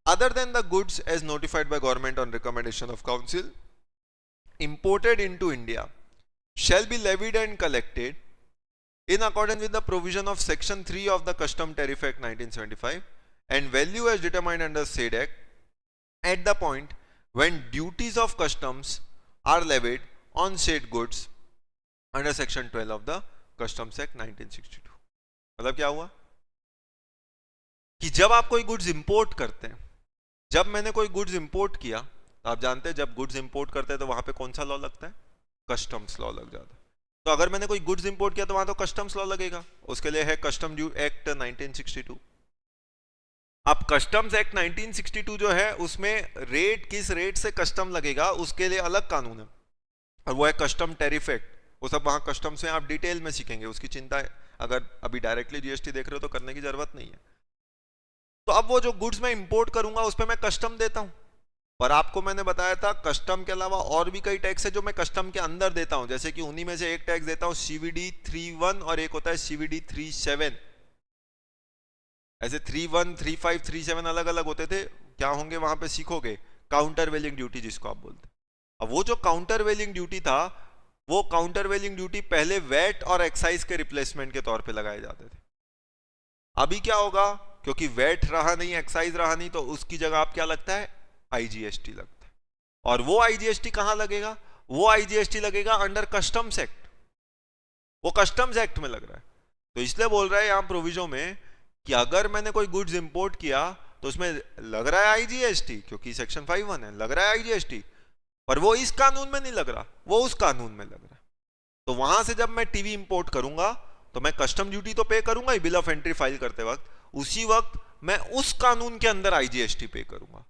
other than the goods as notified by government on recommendation of council imported into India shall be levied and collected in accordance with the provision of section 3 of the Custom Tariff Act 1975 and value as determined under said act at the point when duties of customs are levied on said goods under section 12 of the Customs Act 1962। मतलब क्या हुआ कि जब आप कोई गुड्स इंपोर्ट करते हैं, जब मैंने कोई गुड्स इंपोर्ट किया तो आप जानते हैं जब गुड्स इंपोर्ट करते हैं तो वहां पे कौन सा लॉ लगता है, कस्टम्स लॉ लग जाता है। तो अगर मैंने कोई गुड्स इंपोर्ट किया तो वहां तो कस्टम्स लॉ लगेगा, उसके लिए है कस्टम ड्यू एक्ट 1962। अब कस्टम्स एक्ट 1962 जो है उसमें रेट, किस रेट से कस्टम लगेगा उसके लिए अलग कानून है, और वो है कस्टम टैरिफ एक्ट। वो सब वहां कस्टम्स में आप डिटेल में सीखेंगे, उसकी चिंता है अगर अभी डायरेक्टली जीएसटी देख रहे हो तो करने की जरूरत नहीं है। तो अब वो जो गुड्स मैं इंपोर्ट करूंगा उस पर मैं कस्टम देता हूं, और आपको मैंने बताया था कस्टम के अलावा और भी कई टैक्स है जो मैं कस्टम के अंदर देता हूं, जैसे कि उन्हीं में से एक टैक्स देता हूं CVD 3(1) और एक होता है CVD 3(7). ऐसे 3(1), 3(5), 3(7) अलग अलग होते थे, क्या होंगे वहां पे सीखोगे, काउंटर वेलिंग ड्यूटी जिसको आप बोलते हैं। अब वो जो काउंटर वेलिंग ड्यूटी था, वो काउंटर वेलिंग ड्यूटी पहले वैट और एक्साइज के रिप्लेसमेंट के तौर पे लगाए जाते थे। अभी क्या होगा, क्योंकि वैट रहा नहीं, एक्साइज रहा नहीं, तो उसकी जगह आप क्या लगता है, आईजीएसटी लगता है। और वो आईजीएसटी कहां लगेगा, वो आईजीएसटी लगेगा अंडर कस्टम्स एक्ट, वो कस्टम्स एक्ट में लग रहा है। तो इसलिए बोल रहा है यहां प्रोविजन में कि अगर मैंने कोई गुड्स इंपोर्ट किया तो उसमें लग रहा है आईजीएसटी, क्योंकि सेक्शन 5(1) है, लग रहा है आईजीएसटी, पर वो इस कानून में नहीं लग रहा, वो उस कानून में लग रहा है। तो वहां से जब मैं टीवी इंपोर्ट करूंगा तो मैं कस्टम ड्यूटी तो पे करूंगा ही बिल ऑफ एंट्री फाइल करते वक्त, उसी वक्त मैं उस कानून के अंदर आईजीएसटी पे करूंगा,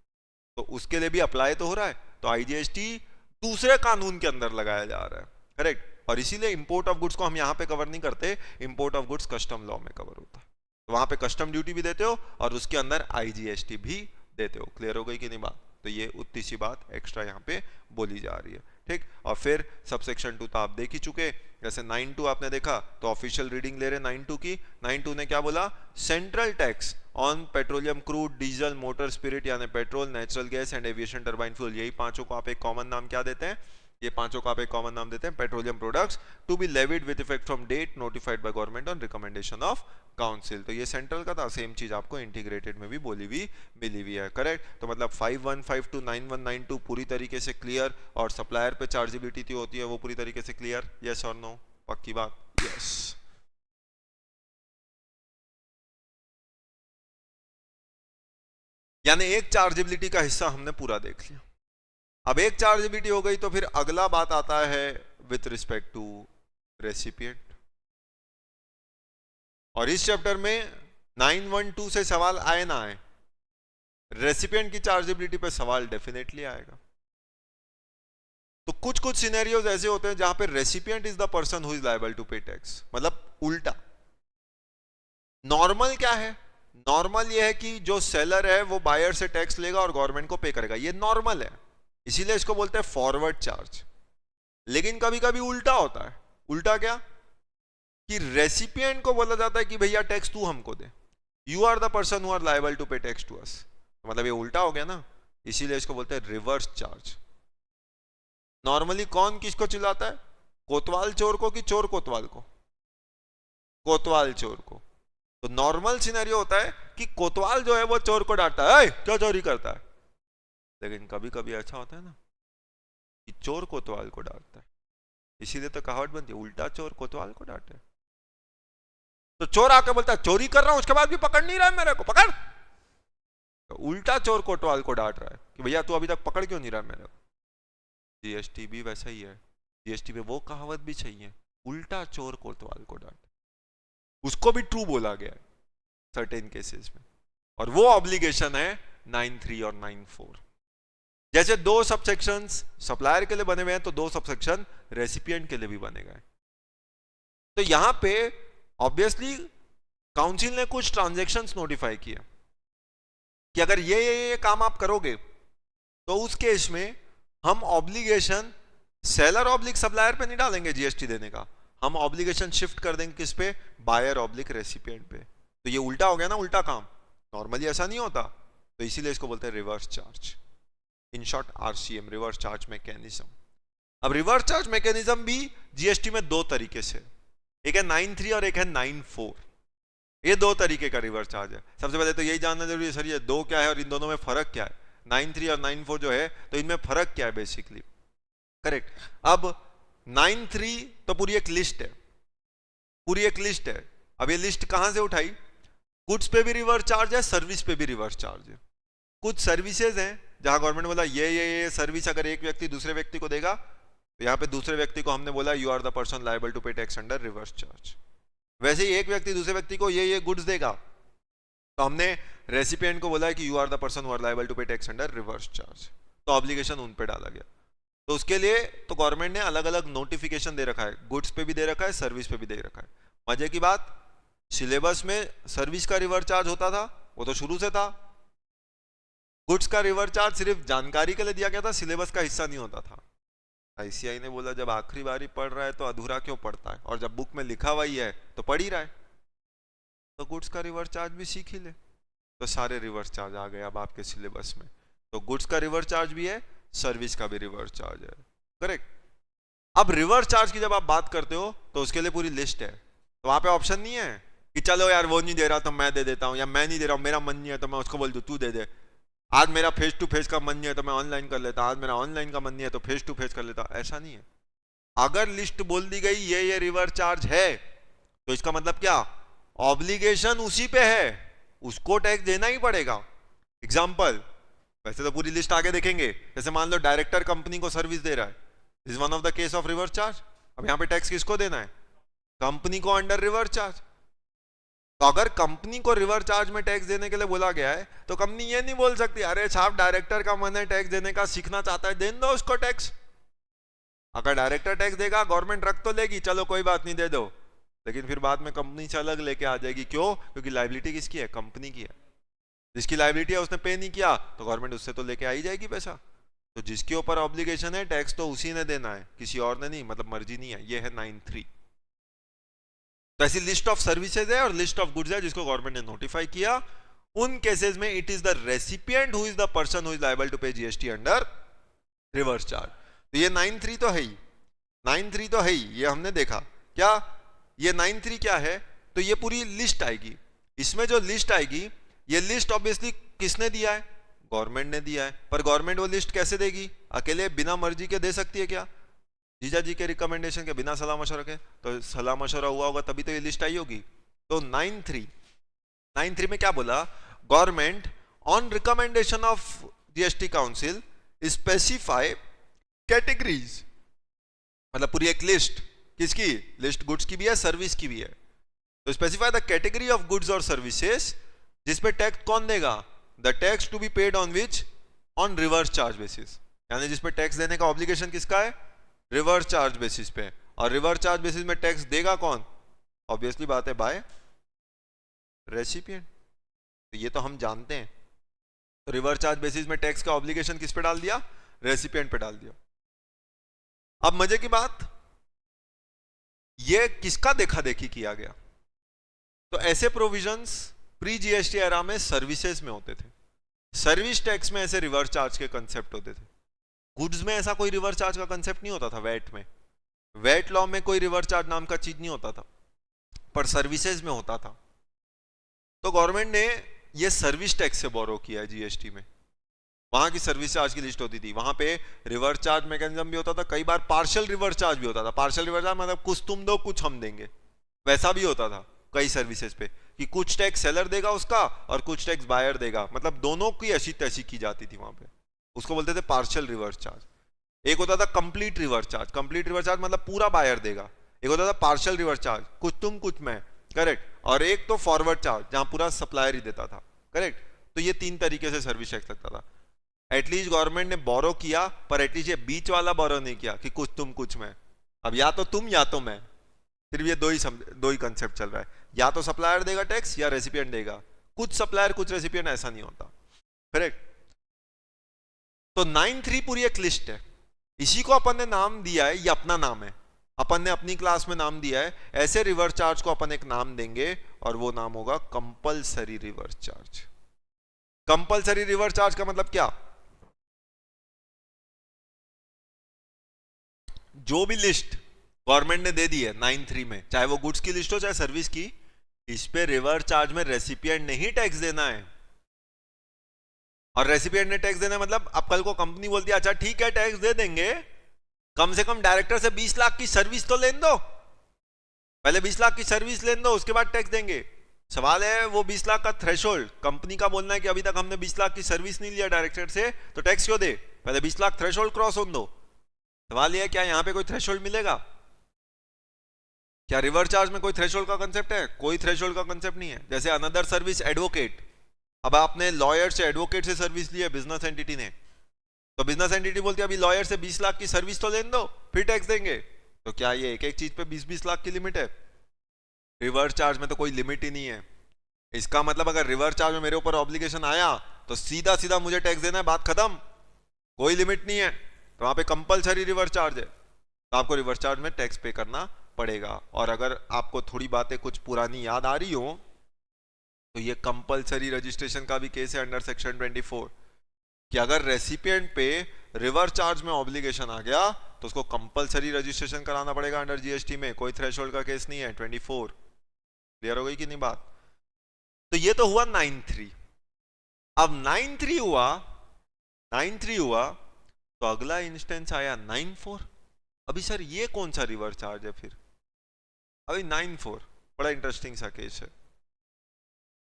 तो उसके लिए भी अप्लाई तो हो रहा है। तो आईजीएसटी दूसरे कानून के अंदर लगाया जा रहा है, करेक्ट। और इसीलिए इंपोर्ट ऑफ गुड्स को हम यहां पे कवर नहीं करते, import of goods custom law में कवर होता है। तो वहां पे कस्टम ड्यूटी भी देते हो और उसके अंदर आईजीएसटी भी देते हो। क्लियर हो गई कि नहीं बात? तो ये उतनी सी बात एक्स्ट्रा यहाँ पे बोली जा रही है, ठीक। और फिर सबसेक्शन 2 तो आप देख ही चुके, जैसे 9(2) आपने देखा तो ऑफिशियल रीडिंग ले रहे 9(2) की। 9(2) ने क्या बोला, central tax on petroleum crude, diesel, motor spirit यानी petrol, natural gas and aviation turbine fuel, यही पांचों को आप एक कॉमन नाम क्या देते हैं, ये पांचों का आप एक कॉमन नाम देते हैं petroleum products, to be levied with effect from date notified by government on recommendation of council. तो ये सेंट्रल का था, सेम चीज आपको इंटीग्रेटेड में भी बोली हुई मिली हुई है, करेक्ट। तो मतलब 5(1), 5(2), 9(1), 9(2) पूरी तरीके से क्लियर, और सप्लायर पे चार्जेबिलिटी होती है वो पूरी तरीके से क्लियर, यस और नो, पक्की बात, यस। यानी एक चार्जेबिलिटी का हिस्सा हमने पूरा देख लिया। अब एक चार्जेबिलिटी हो गई तो फिर अगला बात आता है विथ रिस्पेक्ट टू रेसिपिएंट। और इस चैप्टर में 912 से सवाल आए ना आए, रेसिपिएंट की चार्जेबिलिटी पे सवाल डेफिनेटली आएगा। तो कुछ कुछ सिनेरियोज ऐसे होते हैं जहां पे recipient is the person who is liable to pay tax, मतलब उल्टा। नॉर्मल क्या है? नॉर्मल ये है कि जो सेलर है वो बायर से टैक्स लेगा और गवर्नमेंट को पे करेगा, ये नॉर्मल है, इसीलिए इसको बोलते हैं फॉरवर्ड चार्ज। लेकिन कभी कभी उल्टा होता है। उल्टा क्या? कि रेसिपिएंट को बोला जाता है कि भैया टैक्स तू हमको दे, you are the person who are liable to pay tax to us, मतलब ये उल्टा हो गया ना, इसीलिए इसको बोलते हैं रिवर्स चार्ज। नॉर्मली कौन किसको चिल्लाता है? कोतवाल चोर को कि चोर कोतवाल को? कोतवाल चोर को। तो नॉर्मल सिनेरियो होता है कि कोतवाल जो है वो चोर को डांटता है, क्या चोरी करता है। लेकिन कभी कभी ऐसा होता है ना कि चोर कोतवाल को डांटता है, इसीलिए तो कहावत बनती है उल्टा चोर कोतवाल को डांटे। तो चोर आके बोलता है चोरी कर रहा हूं, उसके बाद भी पकड़ नहीं रहा है मेरे को, पकड़। तो उल्टा चोर कोतवाल को डांट रहा है कि भैया तू अभी तक पकड़ क्यों नहीं रहा मेरे को। जीएसटी भी वैसा ही है, जीएसटी में वो कहावत भी चाहिए, उल्टा चोर कोतवाल को डांटे, उसको भी ट्रू बोला गया है सर्टेन केसेस में। और वो ऑब्लिगेशन है 9(3) और 9(4). जैसे दो सबसेक्शंस सप्लायर के लिए बने हुए हैं तो दो सबसेक्शन रेसिपिएंट के लिए भी बने गए। तो यहां पे ऑब्वियसली काउंसिल ने कुछ ट्रांजैक्शंस नोटिफाई किए कि अगर ये काम आप करोगे तो उस केस में हम ऑब्लिगेशन सेलर ऑब्लिक सप्लायर पे नहीं डालेंगे जीएसटी देने का, हम ऑब्लिगेशन शिफ्ट कर देंगे किस पे? बायर ऑब्लिक रेसिपिएंट पे। तो ये उल्टा हो गया ना, उल्टा काम। नॉर्मली ऐसा नहीं होता, तो इसीलिए इसको बोलते हैं reverse charge, in short RCM, reverse charge mechanism. अब रिवर्स चार्ज मैकेनिज्म भी जीएसटी में दो तरीके से, एक है 9(3) और एक है 9(4). ये दो तरीके का रिवर्स चार्ज है। सबसे पहले तो यही जानना जरूरी है सर ये दो क्या है और इन दोनों में फर्क क्या है। 9(3) और 9(4) जो है तो इनमें फर्क क्या है बेसिकली, करेक्ट। अब 9(3) तो पूरी एक लिस्ट है, पूरी एक लिस्ट है। अब ये लिस्ट कहां से उठाई? गुड्स पे भी रिवर्स चार्ज है, सर्विस पे भी रिवर्स चार्ज है। कुछ सर्विसेज हैं जहां गवर्नमेंट बोला ये सर्विस अगर एक व्यक्ति दूसरे व्यक्ति को देगा तो यहां पे दूसरे व्यक्ति को हमने बोला you are the person liable to pay tax under reverse charge. वैसे ही एक व्यक्ति दूसरे व्यक्ति को ये गुड्स देगा तो हमने रेसिपिएंट को बोला है कि you are the person who are liable to pay tax under reverse charge, तो ऑब्लिगेशन उन पे डाला गया। तो उसके लिए तो गवर्नमेंट ने अलग अलग नोटिफिकेशन दे रखा है, गुड्स पे भी दे रखा है, सर्विस पे भी दे रखा है। मजे की बात, सिलेबस में सर्विस का रिवर्स चार्ज होता था, वो तो शुरू से था। गुड्स का रिवर्स चार्ज सिर्फ जानकारी के लिए दिया गया था, सिलेबस का हिस्सा नहीं होता था। आईसीआई ने बोला जब आखिरी बारी पढ़ रहा है तो अधूरा क्यों पढ़ता है, और जब बुक में लिखा हुआ ही है तो पढ़ ही रहा है, तो गुड्स का रिवर्स चार्ज भी सीख ही ले। तो सारे रिवर्स चार्ज आ गए अब आपके सिलेबस में। तो गुड्स का रिवर्स चार्ज भी है, सर्विस का भी रिवर्स चार्ज है, करेक्ट। अब रिवर्स चार्ज की जब आप बात करते हो तो उसके लिए पूरी लिस्ट है, तो वहां पे ऑप्शन नहीं है कि चलो यार वो नहीं दे रहा तो मैं दे देता हूं, या मैं नहीं दे रहा हूं मेरा मन नहीं है तो मैं उसको बोल दूं तू दे दे। आज मेरा फेस टू फेस का मन नहीं है तो मैं ऑनलाइन कर लेता, आज मेरा ऑनलाइन का मन नहीं है तो फेस टू फेस कर लेता, ऐसा नहीं है। अगर लिस्ट बोल दी गई ये रिवर्स चार्ज है तो इसका मतलब क्या? ऑब्लिगेशन उसी पे है, उसको टैक्स देना ही पड़ेगा। एग्जाम्पल, वैसे तो पूरी लिस्ट आगे देखेंगे, जैसे मान लो डायरेक्टर कंपनी को सर्विस दे रहा है, is one of the case of reverse charge. अब यहां पे टैक्स किसको देना है? कंपनी को अंडर रिवर्स चार्ज। तो अगर कंपनी को रिवर्स चार्ज में टैक्स देने के लिए बोला गया है तो कंपनी ये नहीं बोल सकती अरे साहब डायरेक्टर का मन है टैक्स देने का, सीखना चाहता है, देने दो उसको टैक्स। अगर डायरेक्टर टैक्स देगा गवर्नमेंट रख तो लेगी, चलो कोई बात नहीं दे दो, लेकिन फिर बाद में कंपनी से अलग लेके आ जाएगी। क्यों? क्योंकि लायबिलिटी किसकी है? कंपनी की है। जिसकी लायबिलिटी है उसने पे नहीं किया तो गवर्नमेंट उससे तो लेके आ ही जाएगी पैसा। तो जिसके ऊपर ऑब्लिगेशन है टैक्स तो उसी ने देना है, किसी और ने नहीं, मतलब मर्जी नहीं है। ये है 9(3). तो ऐसी लिस्ट ऑफ सर्विसेज है और लिस्ट ऑफ गुड्स है जिसको गवर्नमेंट ने नोटिफाई किया। उन केसेस में it is the recipient who is the person who is liable to pay GST under reverse charge. तो ये 9(3) तो है ही, 9(3) तो है ही, ये हमने देखा। क्या ये 9(3) क्या है? तो ये पूरी लिस्ट आएगी। इसमें जो लिस्ट आएगी ये लिस्ट ऑब्वियसली किसने दिया है? गवर्नमेंट ने दिया है। पर गवर्नमेंट वो लिस्ट कैसे देगी? अकेले बिना मर्जी के दे सकती है क्या? जीजा जी के रिकमेंडेशन के बिना सलाह मशवरा के? तो सलाह मशवरा हुआ होगा तभी तो ये लिस्ट आई होगी। तो 9(3) में क्या बोला? Government on recommendation of GST council specify categories, मतलब पूरी एक लिस्ट, किसकी लिस्ट, गुड्स की भी है सर्विस की भी है, तो specify the category of goods और सर्विसेज जिसपे टैक्स कौन देगा, the tax to be paid on which, on reverse charge basis, यानी जिसपे टैक्स देने का ऑब्लिगेशन किसका है, रिवर्स चार्ज बेसिस पे, और रिवर्स चार्ज बेसिस में टैक्स देगा कौन, ऑब्वियसली बात है बाय रेसिपिएंट, तो ये तो हम जानते हैं, तो रिवर्स चार्ज बेसिस में टैक्स का ऑब्लिगेशन किस पे डाल दिया, रेसिपिएंट पे डाल दिया। अब मजे की बात, ये किसका देखा देखी किया गया, तो ऐसे प्रोविजंस प्री जीएसटी एरा में सर्विसेज में होते थे, सर्विस टैक्स में ऐसे रिवर्स चार्ज के कंसेप्ट होते थे, गुड्स में ऐसा कोई रिवर्स चार्ज का कंसेप्ट नहीं होता था, वैट में, वैट लॉ में कोई रिवर्स चार्ज नाम का चीज नहीं होता था, पर सर्विसेज में होता था। तो गवर्नमेंट ने ये सर्विस टैक्स से बोरो किया है जीएसटी में, वहां की सर्विस चार्ज की लिस्ट होती थी, वहां पे रिवर्स चार्ज मैकेनिज्म भी होता था, कई बार पार्शियल रिवर्स चार्ज भी होता था, पार्शियल रिवर्स चार्ज मतलब कुछ तुम दो कुछ हम देंगे, वैसा भी होता था कई सर्विसेज पे कि कुछ टैक्स सेलर देगा उसका और कुछ टैक्स बायर देगा, मतलब दोनों की ऐसी तैसी की जाती थी वहां पे, उसको बोलते थे पार्शियल रिवर्स चार्ज। एक होता था complete reverse charge, complete reverse charge मतलब पूरा बायर देगा, एक होता था पार्शियल रिवर्स चार्ज, कुछ तुम कुछ मैं, करेक्ट, और एक तो फॉरवर्ड चार्ज जहां पूरा सप्लायर ही देता था, करेक्ट। तो ये तीन तरीके से सर्विस टैक्स लगता था। एटलीस्ट गवर्नमेंट ने बोरो किया, पर एटलीस्ट ये बीच वाला बोरो नहीं किया कि कुछ तुम कुछ मैं, अब या तो तुम या तो मैं, सिर्फ ये दो ही कंसेप्ट चल रहा है, या तो सप्लायर देगा टैक्स या रेसिपिएंट देगा, कुछ सप्लायर कुछ रेसिपिएंट ऐसा नहीं होता, करेक्ट। तो 9(3) पूरी एक लिस्ट है, इसी को अपन ने नाम दिया है, ये अपना नाम है, अपन ने अपनी क्लास में नाम दिया है, ऐसे रिवर्स चार्ज को अपन एक नाम देंगे और वो नाम होगा compulsory reverse charge. Compulsory reverse charge का मतलब क्या, जो भी लिस्ट गवर्नमेंट ने दे दी है 9(3) में, चाहे वो गुड्स की लिस्ट हो चाहे सर्विस की, इस पे रिवर्स चार्ज में रेसिपिएंट ने ही टैक्स देना है, और रेसिपिएंट ने टैक्स देना है मतलब अब कल को कंपनी बोलती है अच्छा ठीक है टैक्स दे देंगे, कम से कम डायरेक्टर से 20 लाख की सर्विस तो लेने दो, पहले 20 लाख की सर्विस लेने दो उसके बाद टैक्स देंगे। सवाल है वो 20 लाख का थ्रेशोल्ड, कंपनी का बोलना है कि अभी तक हमने 20 लाख की सर्विस नहीं लिया डायरेक्टर से तो टैक्स क्यों दे, पहले 20 लाख थ्रेशोल्ड क्रॉस होने दो। सवाल यह है क्या यहाँ पे कोई थ्रेशोल्ड मिलेगा, क्या रिवर्स चार्ज में कोई थ्रेशोल्ड का कंसेप्ट है, कोई थ्रेशोल्ड का कंसेप्ट नहीं है। जैसे अनदर सर्विस एडवोकेट, अब आपने लॉयर से एडवोकेट से सर्विस ली है बिजनेस एंटिटी ने, तो बिजनेस एंटिटी बोलती है अभी लॉयर से 20 लाख की सर्विस तो लेने दो फिर टैक्स देंगे, तो क्या ये एक एक चीज पे 20-20 लाख की लिमिट है, रिवर्स चार्ज में तो कोई लिमिट ही नहीं है। इसका मतलब अगर रिवर्स चार्ज में मेरे ऊपर ऑब्लिगेशन आया तो सीधा सीधा मुझे टैक्स देना है, बात खत्म, कोई लिमिट नहीं है, तो वहां पे कंपलसरी रिवर्स चार्ज है, तो आपको रिवर्स चार्ज में टैक्स पे करना पड़ेगा। और अगर आपको थोड़ी बातें कुछ पुरानी याद आ रही हो तो ये कंपलसरी रजिस्ट्रेशन का भी केस है अंडर सेक्शन 24 कि अगर रेसिपिएंट पे रिवर्स चार्ज में ऑब्लिगेशन आ गया तो उसको कंपलसरी रजिस्ट्रेशन कराना पड़ेगा अंडर जीएसटी में, कोई थ्रेशोल्ड का केस नहीं है। 24 क्लियर हो गई कि नहीं बात। तो ये तो हुआ 9(3). अब 9(3) हुआ तो अगला इंस्टेंस आया 9(4). अभी सर ये कौन सा रिवर्स चार्ज है फिर, अभी 9(4) बड़ा इंटरेस्टिंग सा केस है।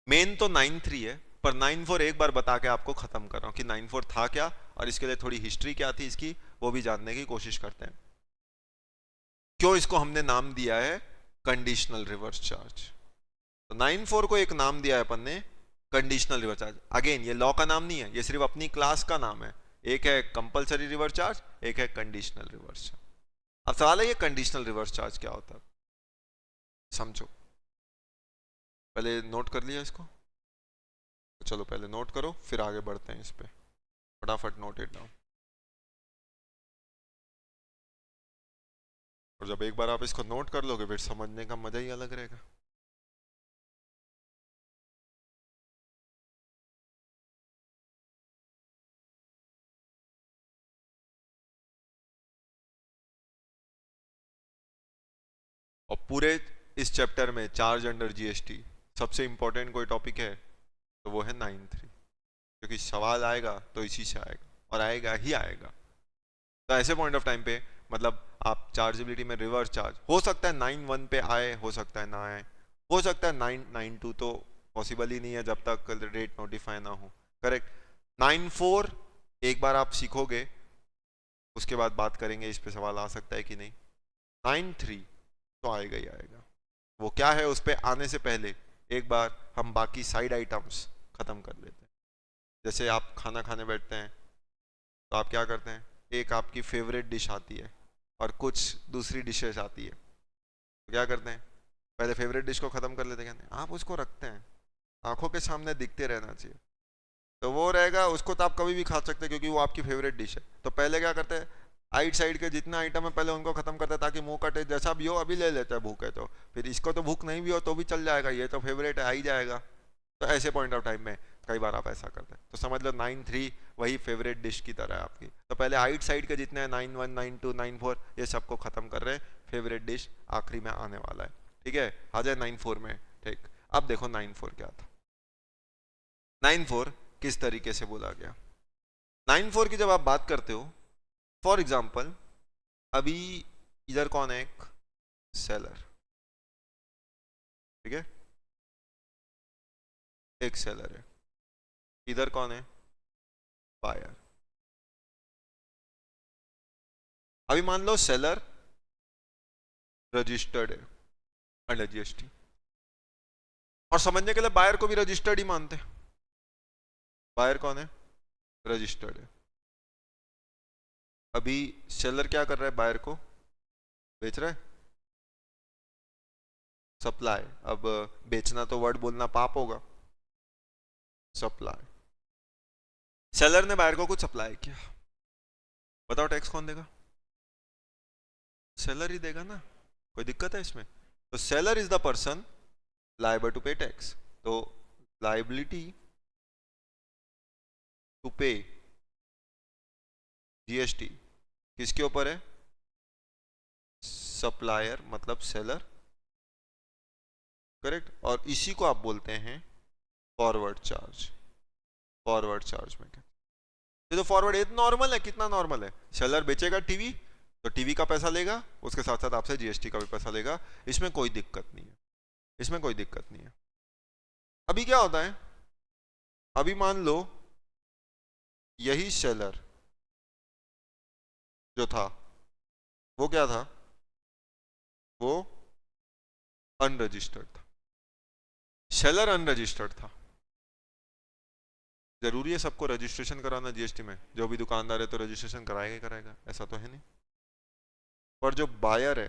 मेन तो 9(3) है पर 9(4) एक बार बता के आपको खत्म कर रहा हूं कि 9(4) था क्या और इसके लिए थोड़ी हिस्ट्री क्या थी इसकी वो भी जानने की कोशिश करते हैं। क्यों इसको हमने नाम दिया है कंडीशनल रिवर्स चार्ज, तो 9(4) को एक नाम दिया है अपन ने कंडीशनल रिवर्स चार्ज। अगेन ये लॉ का नाम नहीं है, ये सिर्फ अपनी क्लास का नाम है, एक है कंपलसरी रिवर्स चार्ज एक है कंडीशनल रिवर्स चार्ज। अब सवाल है ये कंडीशनल रिवर्स चार्ज क्या होता है, समझो, पहले नोट कर लिया इसको, तो चलो पहले नोट करो फिर आगे बढ़ते हैं इस पे, फटाफट नोट इट डाउन। और जब एक बार आप इसको नोट कर लोगे फिर समझने का मजा ही अलग रहेगा। और पूरे इस चैप्टर में चार्ज अंडर जीएसटी सबसे इंपॉर्टेंट कोई टॉपिक है तो वो है 9(3), क्योंकि सवाल आएगा तो इसी से आएगा और आएगा ही आएगा। तो ऐसे पॉइंट ऑफ टाइम पे मतलब आप चार्जेबिलिटी में रिवर्स चार्ज हो सकता है 9(1) पे आए, हो सकता है ना आए, हो सकता है 9(2) तो पॉसिबल ही नहीं है जब तक रेट नोटिफाई ना हो, करेक्ट। 9(4) एक बार आप सीखोगे उसके बाद बात करेंगे इस पे सवाल आ सकता है कि नहीं। 9(3) तो आएगा ही आएगा। वो क्या है उस पे आने से पहले एक बार हम बाकी साइड आइटम्स खत्म कर लेते हैं। जैसे आप खाना खाने बैठते हैं तो आप क्या करते हैं, एक आपकी फेवरेट डिश आती है और कुछ दूसरी डिशेस आती है, तो क्या करते हैं, पहले फेवरेट डिश को खत्म कर लेते हैं, कहते हैं आप उसको रखते हैं, आंखों के सामने दिखते रहना चाहिए, तो वो रहेगा, उसको तो आप कभी भी खा सकते हैं क्योंकि वो आपकी फेवरेट डिश है। तो पहले क्या करते हैं, आइट साइड के जितना आइटम है पहले उनको खत्म करते हैं ताकि मुंह का टेस्ट जैसा भी हो अभी ले लेते हैं, भूख है तो फिर इसको तो भूख नहीं भी हो तो भी चल जाएगा, ये तो फेवरेट है आ ही जाएगा। तो ऐसे पॉइंट ऑफ टाइम में कई बार आप ऐसा करते हैं, तो समझ लो 9(3) वही फेवरेट डिश की तरह है आपकी। तो पहले आइट साइड के जितने 9(1), 9(2), 9(4) ये सबको खत्म कर रहे हैं, फेवरेट डिश आखिरी में आने वाला है। ठीक है, आ जाए 9(4) में। ठीक, अब देखो 9(4) क्या था। 9(4) किस तरीके से बोला गया। 9(4) की जब आप बात करते हो, फॉर एग्जाम्पल अभी इधर कौन है, एक सेलर, ठीक है, एक सेलर है, इधर कौन है, बायर। अभी मान लो सेलर रजिस्टर्ड है अंडर जीएसटी, और समझने के लिए बायर को भी रजिस्टर्ड ही मानते हैं। बायर कौन है, रजिस्टर्ड है। अभी सेलर क्या कर रहा है, बायर को बेच रहा है, सप्लाई। अब बेचना तो वर्ड बोलना पाप होगा, सप्लाई। सेलर ने बायर को कुछ सप्लाई किया, बताओ टैक्स कौन देगा, सेलर ही देगा ना, कोई दिक्कत है इसमें। तो seller is the person liable to pay tax, तो लाइबिलिटी टू पे जीएसटी किसके ऊपर है, सप्लायर मतलब सेलर, करेक्ट। और इसी को आप बोलते हैं फॉरवर्ड चार्ज। फॉरवर्ड चार्ज में क्या, ये तो फॉरवर्ड ये नॉर्मल है, कितना नॉर्मल है, सेलर बेचेगा टीवी तो टीवी का पैसा लेगा, उसके साथ साथ आपसे जीएसटी का भी पैसा लेगा, इसमें कोई दिक्कत नहीं है, इसमें कोई दिक्कत नहीं है। अभी क्या होता है, अभी मान लो यही सेलर जो था वो क्या था, वो अनरजिस्टर्ड था, सेलर अनरजिस्टर्ड था। जरूरी है सबको रजिस्ट्रेशन कराना जीएसटी में, जो भी दुकानदार है तो रजिस्ट्रेशन कराएगा ही कराएगा, ऐसा तो है नहीं। पर जो बायर है,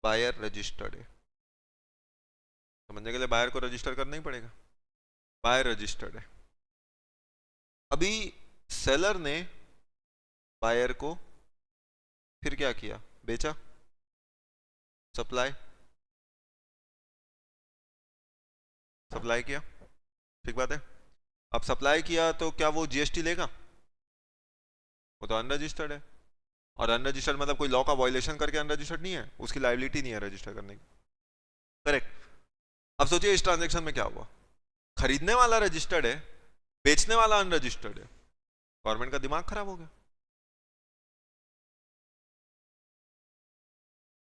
बायर रजिस्टर्ड है, समझने के लिए बायर को रजिस्टर करना ही पड़ेगा, बायर रजिस्टर्ड है। अभी सेलर ने बायर को फिर क्या किया, बेचा, सप्लाई, सप्लाई किया, ठीक बात है। अब सप्लाई किया तो क्या वो जीएसटी लेगा, वो तो अनरजिस्टर्ड है, और अनरजिस्टर्ड मतलब कोई लॉ का वायलेशन करके अनरजिस्टर्ड नहीं है, उसकी लायबिलिटी नहीं है रजिस्टर करने की, करेक्ट। अब सोचिए इस ट्रांजैक्शन में क्या हुआ, खरीदने वाला रजिस्टर्ड है, बेचने वाला अनरजिस्टर्ड है, गवर्नमेंट का दिमाग खराब हो गया।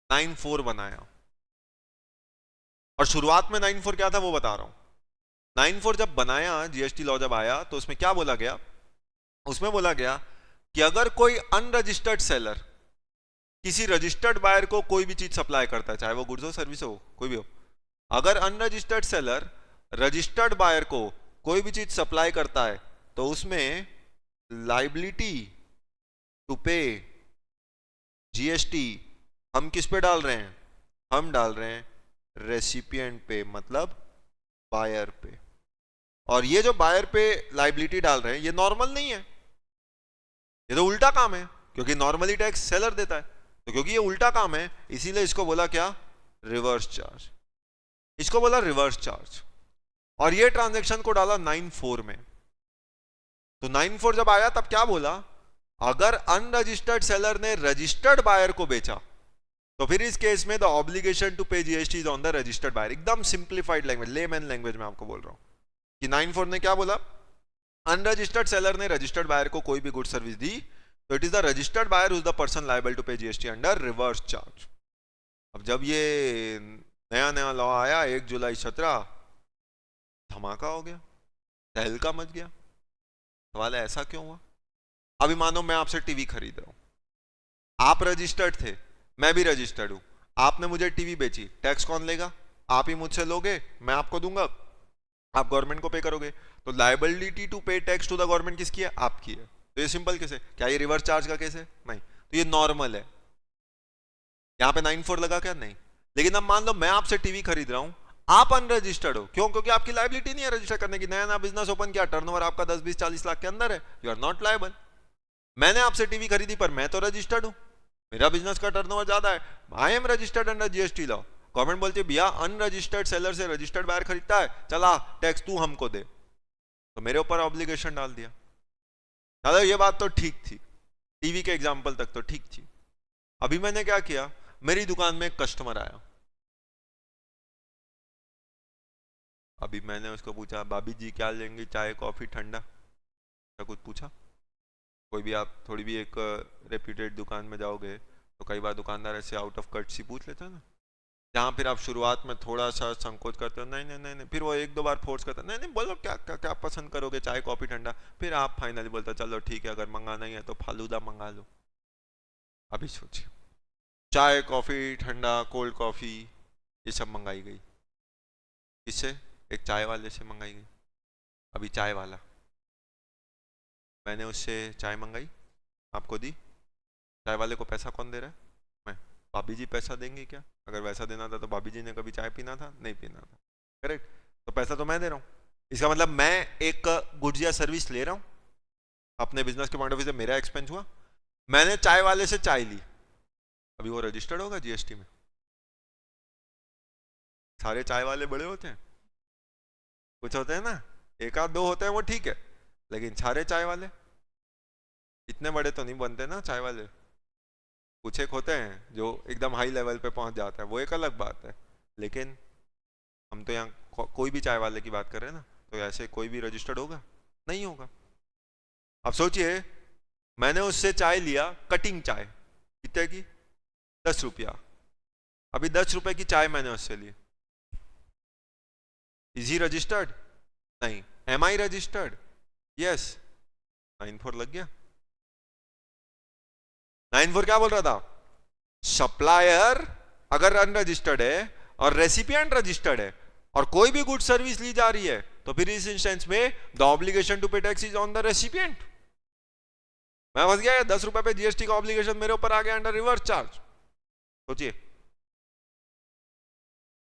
9(4) बनाया, और शुरुआत में 9(4) क्या था वो बता रहा हूं। 9(4) जब बनाया, जीएसटी लॉ जब आया तो उसमें क्या बोला गया, उसमें बोला गया कि अगर कोई अनरजिस्टर्ड सेलर किसी रजिस्टर्ड बायर को कोई भी चीज सप्लाई करता है, चाहे वो गुड्स हो सर्विस हो कोई भी हो, अगर अनरजिस्टर्ड सेलर रजिस्टर्ड बायर को कोई भी चीज सप्लाई करता है तो उसमें लाइबिलिटी टू पे जीएसटी हम किस पे डाल रहे हैं, हम डाल रहे हैं रेसिपिएंट पे, मतलब बायर पे। और ये जो बायर पे लाइबिलिटी डाल रहे हैं ये नॉर्मल नहीं है, ये तो उल्टा काम है, क्योंकि नॉर्मली टैक्स सेलर देता है, तो क्योंकि ये उल्टा काम है इसीलिए इसको बोला क्या, रिवर्स चार्ज, इसको बोला रिवर्स चार्ज। और ये ट्रांजैक्शन को डाला 9(4) में। तो 9(4) जब आया तब क्या बोला, अगर अनरजिस्टर्ड सेलर ने रजिस्टर्ड बायर को बेचा तो फिर इस केस में the obligation to pay GST is on the registered buyer. एकदम सिंप्लीफाइड लैंग्वेज, लेमैन लैंग्वेज में आपको बोल रहा हूं कि 9(4) ने क्या बोला, अनरजिस्टर्ड सेलर ने रजिस्टर्ड बायर को कोई भी गुड सर्विस दी तो it is the registered buyer who is the person liable to pay GST under reverse charge. अब जब ये नया नया लॉ आया 1 जुलाई 17, धमाका हो गया, तहलका मच गया। सवाल है ऐसा क्यों हुआ? अभी मानो मैं आपसे टीवी खरीद रहा हूं, आप रजिस्टर्ड थे, मैं भी रजिस्टर्ड हूं, आपने मुझे टीवी बेची, टैक्स कौन लेगा? आप ही मुझसे लोगे, मैं आपको दूंगा, आप गवर्नमेंट को पे करोगे। तो liability to pay tax to the government किसकी है? आपकी है। तो ये सिंपल केस है। क्या ये रिवर्स चार्ज का केस है? नहीं। तो ये नॉर्मल है। यहां पे 9(4) लगा क्या? नहीं। लेकिन अब मान लो मैं आपसे टीवी खरीद रहा हूं, आप अनरजिस्टर्ड हो, क्यों? क्योंकि आपकी लायबिलिटी नहीं है रजिस्टर करने की, नया नया बिजनेस ओपन किया, टर्नओवर आपका 10 20 40 लाख के अंदर है, यू आर नॉट लायबल। मैंने आपसे टीवी खरीदी पर मैं तो रजिस्टर्ड हूं, मेरा बिजनेस का टर्नओवर ज्यादा है, I am registered under GST law. Government बोलती है भैया अनरजिस्टर्ड सेलर से रजिस्टर्ड बायर खरीदता है, चला टैक्स तू हमको दे, तो मेरे ऊपर ऑब्लिगेशन डाल दिया। दादा ये बात तो ठीक थी, टीवी के एग्जाम्पल तक तो ठीक थी। अभी मैंने क्या किया, मेरी दुकान में एक कस्टमर आया, अभी मैंने उसको पूछा भाभी जी क्या लेंगे, चाय कॉफी ठंडा, क्या कुछ पूछा? कोई भी आप थोड़ी भी एक रेप्यूटेड दुकान में जाओगे तो कई बार दुकानदार ऐसे आउट ऑफ कर्टसी पूछ लेते हैं ना, जहाँ फिर आप शुरुआत में थोड़ा सा संकोच करते हो, नहीं नहीं नहीं नहीं, फिर वो एक दो बार फोर्स करता है, नहीं नहीं बोलो क्या क्या क्या पसंद करोगे, चाय कॉफी ठंडा, फिर आप फाइनली बोलते चलो ठीक है, अगर मंगाना ही है तो फालूदा मंगा लो। अभी सोचिए, चाय कॉफी ठंडा कोल्ड कॉफी ये सब मंगाई गई, किससे? एक चाय वाले से मंगाई गई। अभी चाय वाला, मैंने उससे चाय मंगाई, आपको दी, चाय वाले को पैसा कौन दे रहा है? मैं। भाभी जी पैसा देंगे क्या? अगर वैसा देना था तो भाभी जी ने कभी चाय पीना था? नहीं पीना था, करेक्ट? तो पैसा तो मैं दे रहा हूँ, इसका मतलब मैं एक गुड्स या सर्विस ले रहा हूँ, अपने बिजनेस के पॉइंट ऑफ व्यू से मेरा एक्सपेंस हुआ। मैंने चाय वाले से चाय ली, अभी वो रजिस्टर्ड होगा जीएसटी में? सारे चाय वाले बड़े होते हैं? कुछ होते हैं ना, एक आध दो होते हैं वो ठीक है, लेकिन सारे चाय वाले इतने बड़े तो नहीं बनते ना चाय वाले। कुछ एक होते हैं जो एकदम हाई लेवल पे पहुंच जाते हैं, वो एक अलग बात है। लेकिन हम तो यहाँ कोई भी चाय वाले की बात कर रहे हैं ना, तो ऐसे कोई भी रजिस्टर्ड होगा? नहीं होगा। अब सोचिए, मैंने उससे चाय लिया, कटिंग चाय, कितने की? 10 रुपया। अभी 10 रुपए की चाय मैंने उससे ली, इज ही रजिस्टर्ड? नहीं। Am I registered? यस। 9(4) लग गया। 9(4) क्या बोल रहा था? सप्लायर अगर अनरजिस्टर्ड है और रेसिपिएंट रजिस्टर्ड है और कोई भी गुड सर्विस ली जा रही है, तो फिर इस इंस्टेंस में the obligation to pay tax is on the recipient. मैं फंस गया, 10 रुपए पे जीएसटी का ऑब्लिगेशन मेरे ऊपर आ गया अंडर रिवर्स चार्ज। सोचिए,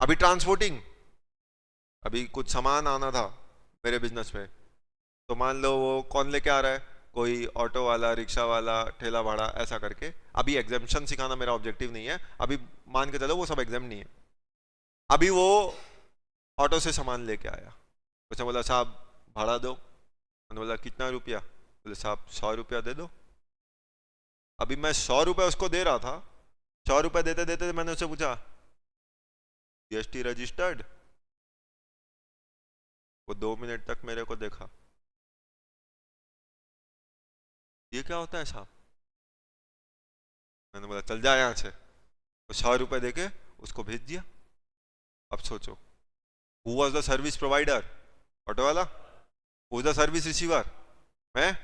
अभी ट्रांसपोर्टिंग, अभी कुछ सामान आना था मेरे बिजनेस में, तो मान लो वो कौन लेके आ रहा है, कोई ऑटो वाला, रिक्शा वाला, ठेला भाड़ा, ऐसा करके। अभी एग्जाम्पशन सिखाना मेरा ऑब्जेक्टिव नहीं है, अभी मान के चलो वो सब एग्जाम नहीं है। अभी वो ऑटो से सामान लेके आया, उसने बोला साहब भाड़ा दो, मैंने बोला कितना रुपया? बोले साहब 100 रुपया दे दो। अभी मैं 100 रुपया उसको दे रहा था, 100 रुपया देते देते मैंने उससे पूछा जीएसटी रजिस्टर्ड? वो 2 मिनट तक मेरे को देखा, ये क्या होता है साहब? मैंने बोला चल जा यहाँ से, तो 100 रुपये देके उसको भेज दिया। अब सोचो, who was the service provider? Auto वाला। Who the service receiver? मैं।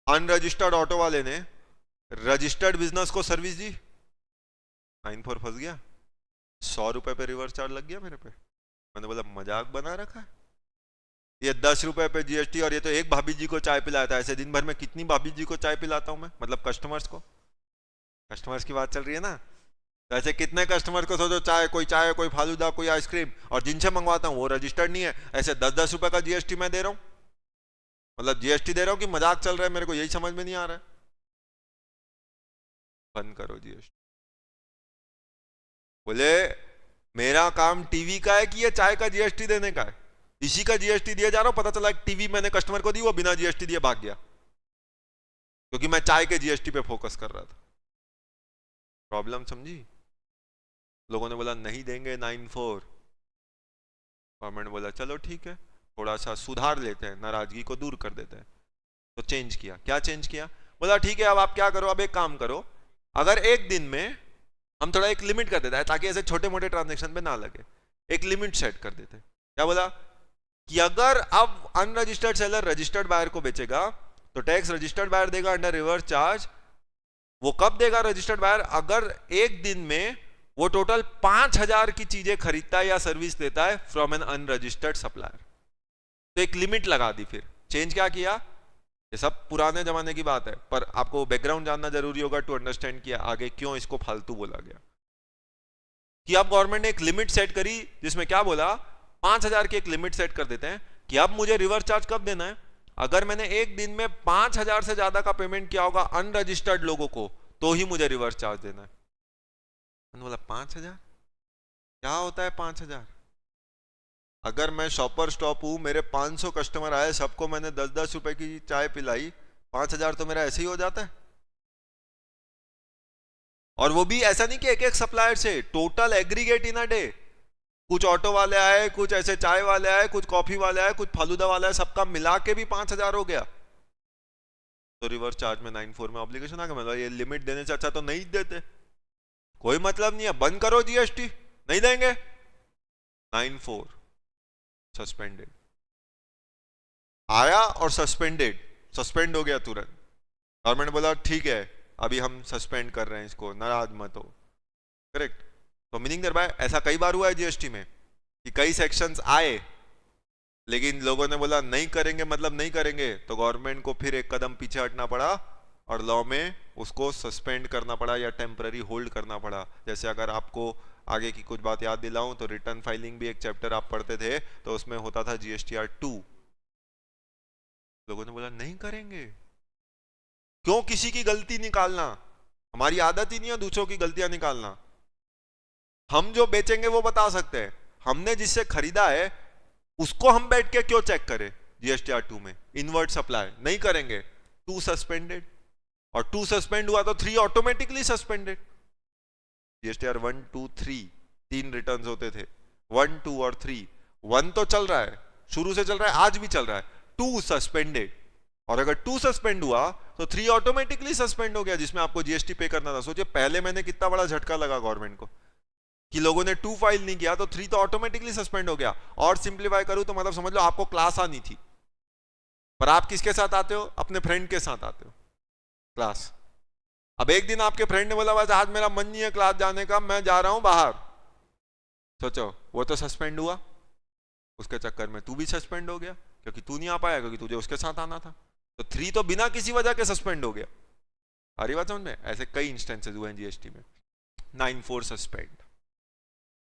अनरजिस्टर्ड ऑटो वाले ने रजिस्टर्ड बिजनेस को सर्विस दी, 9(4) फंस गया, 100 रुपए पे रिवर्स चार्ज लग गया मेरे पे। मैंने बोला मजाक बना रखा है, ये 10 रुपए पे जीएसटी, और ये तो एक भाभी जी को चाय पिलाया था, ऐसे दिन भर में कितनी भाभी जी को चाय पिलाता हूं मैं, मतलब कस्टमर्स को। कस्टमर्स की बात चल रही है ना, तो ऐसे कितने कस्टमर को सोचो, चाय कोई फालूदा, कोई आइसक्रीम, और जिनसे मंगवाता हूँ वो रजिस्टर्ड नहीं है, ऐसे 10-10 रुपए का जीएसटी मैं दे रहा हूँ। मतलब जीएसटी दे रहा हूँ कि मजाक चल रहा है, मेरे को यही समझ में नहीं आ रहा है। बंद करो जीएसटी। बोले मेरा काम टीवी का है कि ये चाय का जीएसटी देने का है? इसी का जीएसटी दिया जा रहा हूं, पता चला टीवी मैंने कस्टमर को दी, वो बिना जीएसटी दिए भाग गया, क्योंकि मैं चाय के जीएसटी पे फोकस कर रहा था। प्रॉब्लम समझी? लोगों ने बोला नहीं देंगे 9(4), गवर्नमेंट बोला चलो ठीक है, थोड़ा सा सुधार लेते हैं, नाराजगी को दूर कर देते हैं, तो चेंज किया। क्या चेंज किया? बोला ठीक है अब आप क्या करो, अब एक काम करो, अगर एक दिन में हम थोड़ा एक लिमिट कर देते हैं, ताकि ऐसे छोटे मोटे ट्रांजेक्शन पे ना लगे, एक लिमिट सेट कर देते हैं। क्या बोला? कि अगर अब अनरजिस्टर्ड सेलर रजिस्टर्ड बायर को बेचेगा तो टैक्स रजिस्टर्ड बायर देगा अंडर रिवर्स चार्ज। वो कब देगा रजिस्टर्ड बायर? अगर एक दिन में वो टोटल 5000 की चीजें खरीदता है या सर्विस लेता है फ्रॉम एन अनरजिस्टर्ड सप्लायर। तो एक लिमिट लगा दी। फिर चेंज क्या किया? ये सब पुराने जमाने की बात है, पर आपको बैकग्राउंड जानना जरूरी होगा टू अंडरस्टैंड किया आगे क्यों इसको फालतू बोला गया। कि अब गवर्नमेंट ने एक लिमिट सेट करी जिसमें क्या बोला, 5000 की एक लिमिट सेट कर देते हैं कि अब मुझे रिवर्स चार्ज कब देना है? अगर मैंने एक दिन में 5000 से ज्यादा का पेमेंट किया होगा अनरजिस्टर्ड लोगों को तो ही मुझे रिवर्स चार्ज देना है। मैंने बोला 5000 क्या होता है 5000? अगर मैं शॉपर स्टॉप हूं, मेरे 500 कस्टमर आए, सबको मैंने 10-10 रुपए की चाय पिलाई, 5000 तो मेरा ऐसे ही हो जाता है। और वो भी ऐसा नहीं कि एक एक सप्लायर से, total aggregate in a day. कुछ ऑटो वाले आए, कुछ ऐसे चाय वाले आए, कुछ कॉफी वाले आए, कुछ फालूदा वाले आए, सबका मिला के भी 5000 हो गया। तो रिवर्स चार्ज में 9(4) में ऑब्लिगेशन आ गया। मतलब ये लिमिट देने से अच्छा तो नहीं देते, कोई मतलब नहीं है, बंद करो जीएसटी, नहीं देंगे। 9(4) सस्पेंडेड आया और सस्पेंड हो गया तुरंत। गवर्नमेंट बोला ठीक है अभी हम सस्पेंड कर रहे हैं इसको, नाराज मत हो। करेक्ट। तो मीनिंग देयर बाय ऐसा कई बार हुआ है जीएसटी में कि कई सेक्शंस आए लेकिन लोगों ने बोला नहीं करेंगे, मतलब नहीं करेंगे, तो गवर्नमेंट को फिर एक कदम पीछे हटना पड़ा और लॉ में उसको सस्पेंड करना पड़ा या टेम्पररी होल्ड करना पड़ा। जैसे अगर आपको आगे की कुछ बात याद दिलाऊं तो रिटर्न फाइलिंग भी एक चैप्टर आप पढ़ते थे, तो उसमें होता था जीएसटीआर 2। लोगों ने बोला नहीं करेंगे, क्यों किसी की गलती निकालना, हमारी आदत ही नहीं है दूसरों की गलतियां निकालना। हम जो बेचेंगे वो बता सकते हैं, हमने जिससे खरीदा है उसको हम बैठ के क्यों चेक करें। जीएसटीआर 2 में इनवर्ट सप्लाई नहीं करेंगे, 2 सस्पेंडेड, और 2 सस्पेंड हुआ तो 3 ऑटोमेटिकली सस्पेंडेड। जीएसटीआर 1, 2, 3 3 रिटर्न्स होते थे, 1, 2 और 3। 1 तो चल रहा है, शुरू से चल रहा है, आज भी चल रहा है, 2 सस्पेंडेड। और अगर 2 सस्पेंड हुआ तो 3 ऑटोमेटिकली सस्पेंड हो गया जिसमें आपको जीएसटी पे करना था। सोचिए पहले मैंने कितना बड़ा झटका लगा गवर्नमेंट को कि लोगों ने 2 फाइल नहीं किया तो 3 तो ऑटोमेटिकली सस्पेंड हो गया। और सिंप्लीफाई करूं तो मतलब समझ लो आपको क्लास आनी थी, पर आप किसके साथ आते हो? अपने फ्रेंड के साथ आते हो क्लास। अब एक दिन आपके फ्रेंड ने बोला बस आज मेरा मन नहीं है क्लास जाने का, मैं जा रहा हूं बाहर। सोचो वो तो सस्पेंड हुआ, उसके चक्कर में तू भी सस्पेंड हो गया क्योंकि तू नहीं आ पाया, क्योंकि तुझे उसके साथ आना था। तो 3 तो बिना किसी वजह के सस्पेंड हो गया। आ रही बात समझ में? ऐसे कई इंस्टेंसेस हुए हैं जीएसटी में। 9(4) सस्पेंड।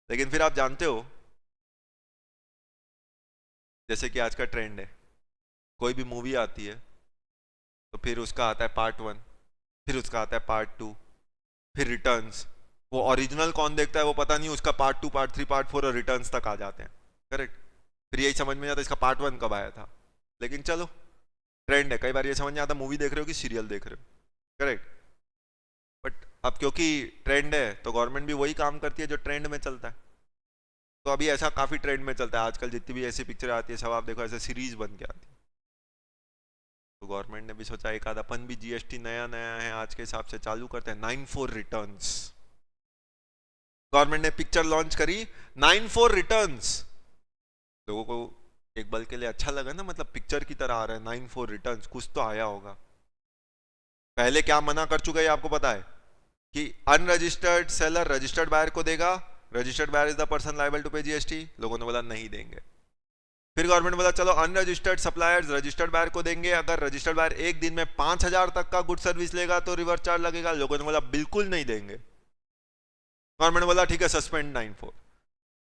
लेकिन फिर आप जानते हो जैसे कि आज का ट्रेंड है, कोई भी मूवी आती है तो फिर उसका आता है पार्ट 1, फिर उसका आता है पार्ट 2, फिर रिटर्न्स। वो ओरिजिनल कौन देखता है वो पता नहीं, उसका पार्ट 2, पार्ट 3, पार्ट 4 और रिटर्न्स तक आ जाते हैं। करेक्ट। फिर यही समझ में नहीं आता इसका पार्ट 1 कब आया था। लेकिन चलो ट्रेंड है, कई बार ये समझ नहीं आता मूवी देख रहे हो कि सीरियल देख रहे हो। करेक्ट। बट अब क्योंकि ट्रेंड है तो गवर्नमेंट भी वही काम करती है जो ट्रेंड में चलता है। तो अभी ऐसा काफी ट्रेंड में चलता है आजकल, जितनी भी ऐसी पिक्चर आती है सब आप देखो ऐसे सीरीज बन के आती है। तो गवर्नमेंट ने भी सोचा एक आध अपन भी जीएसटी नया नया है आज के हिसाब से चालू करते हैं। 9(4) रिटर्न्स। गवर्नमेंट ने पिक्चर लॉन्च करी 9(4) रिटर्न्स। लोगों को एक बल के लिए अच्छा लगा ना, मतलब पिक्चर की तरह आ रहा है 9(4) रिटर्न्स, कुछ तो आया होगा। पहले क्या मना कर चुका है आपको पता है कि अनरजिस्टर्ड सेलर रजिस्टर्ड बायर को देगा, registered buyer is the person liable to pay GST. लोगों ने बोला नहीं देंगे। फिर गवर्नमेंट बोला चलो अनरजिस्टर्ड सप्लायर्स रजिस्टर्ड बायर को देंगे, अगर रजिस्टर्ड बायर एक दिन में 5000 तक का गुड सर्विस लेगा तो रिवर्स चार्ज लगेगा। लोगों ने बोला बिल्कुल नहीं देंगे। गवर्नमेंट बोला ठीक है सस्पेंड 9(4).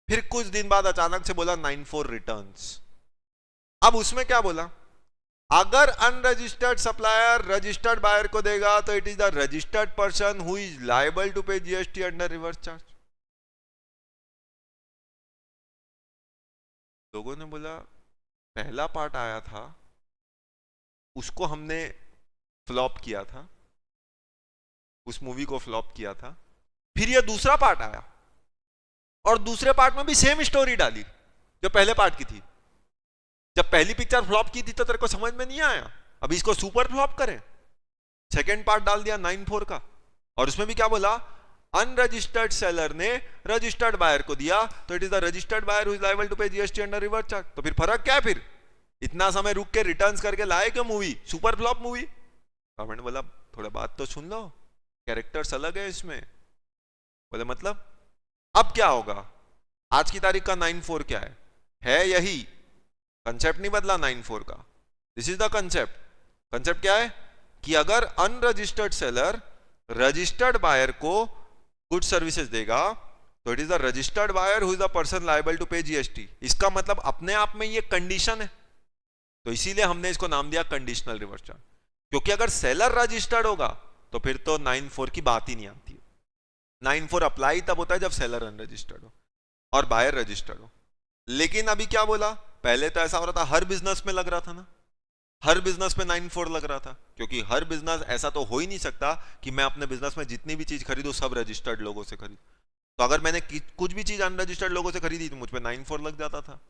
फिर कुछ दिन बाद अचानक से बोला 9(4) रिटर्न्स। अब उसमें क्या बोला, अगर अनरजिस्टर्ड सप्लायर रजिस्टर्ड बायर को देगा तो it is the registered person who is liable to pay GST under reverse charge. लोगों ने बोला पहला पार्ट आया था उसको हमने फ्लॉप किया था, उस मूवी को फ्लॉप किया था, फिर ये दूसरा पार्ट आया और दूसरे पार्ट में भी सेम स्टोरी डाली जो पहले पार्ट की थी। जब पहली पिक्चर फ्लॉप की थी तो तेरे को समझ में नहीं आया, अभी इसको सुपर फ्लॉप करें। सेकेंड पार्ट डाल दिया 9(4) का, और उसमें भी क्या बोला, अनरजिस्टर्ड सेलर ने रजिस्टर्ड बायर को दिया, तो it is the registered buyer who is liable to pay GST under reverse charge. तो फिर फर्क क्या है? फिर इतना समय रुक के रिटर्न्स करके लाए क्यों movie? Super flop movie. Government बोला थोड़ा बात तो सुन लो, कैरेक्टर्स अलग है इसमें। बोले मतलब अब क्या होगा? आज की तारीख का 9/4 क्या है यही कंसेप्ट, नहीं बदला 9/4 का। This is the concept. Concept क्या है कि अगर अनरजिस्टर्ड सेलर रजिस्टर्ड बायर को गुड सर्विसेज देगा तो it is the registered buyer who is the person liable to pay GST. इसका मतलब अपने आप में ये कंडीशन है, तो इसीलिए हमने इसको नाम दिया कंडीशनल रिवर्स चार्ज। क्योंकि अगर सेलर रजिस्टर्ड होगा तो फिर तो 9/4 की बात ही नहीं आती। 9/4 अप्लाई तब होता है जब सेलर अनरजिस्टर्ड हो और बायर रजिस्टर्ड हो। लेकिन अभी क्या बोला? पहले तो ऐसा हो रहा था, हर बिजनेस में लग रहा था ना, हर बिजनेस में 9/4 लग रहा था। क्योंकि हर बिजनेस, ऐसा तो हो ही नहीं सकता कि मैं अपने बिजनेस में जितनी भी चीज खरीदूं सब रजिस्टर्ड लोगों से खरीदूं। तो अगर मैंने कुछ भी चीज अनरजिस्टर्ड लोगों से खरीदी तो मुझ पे 9/4 लग जाता था।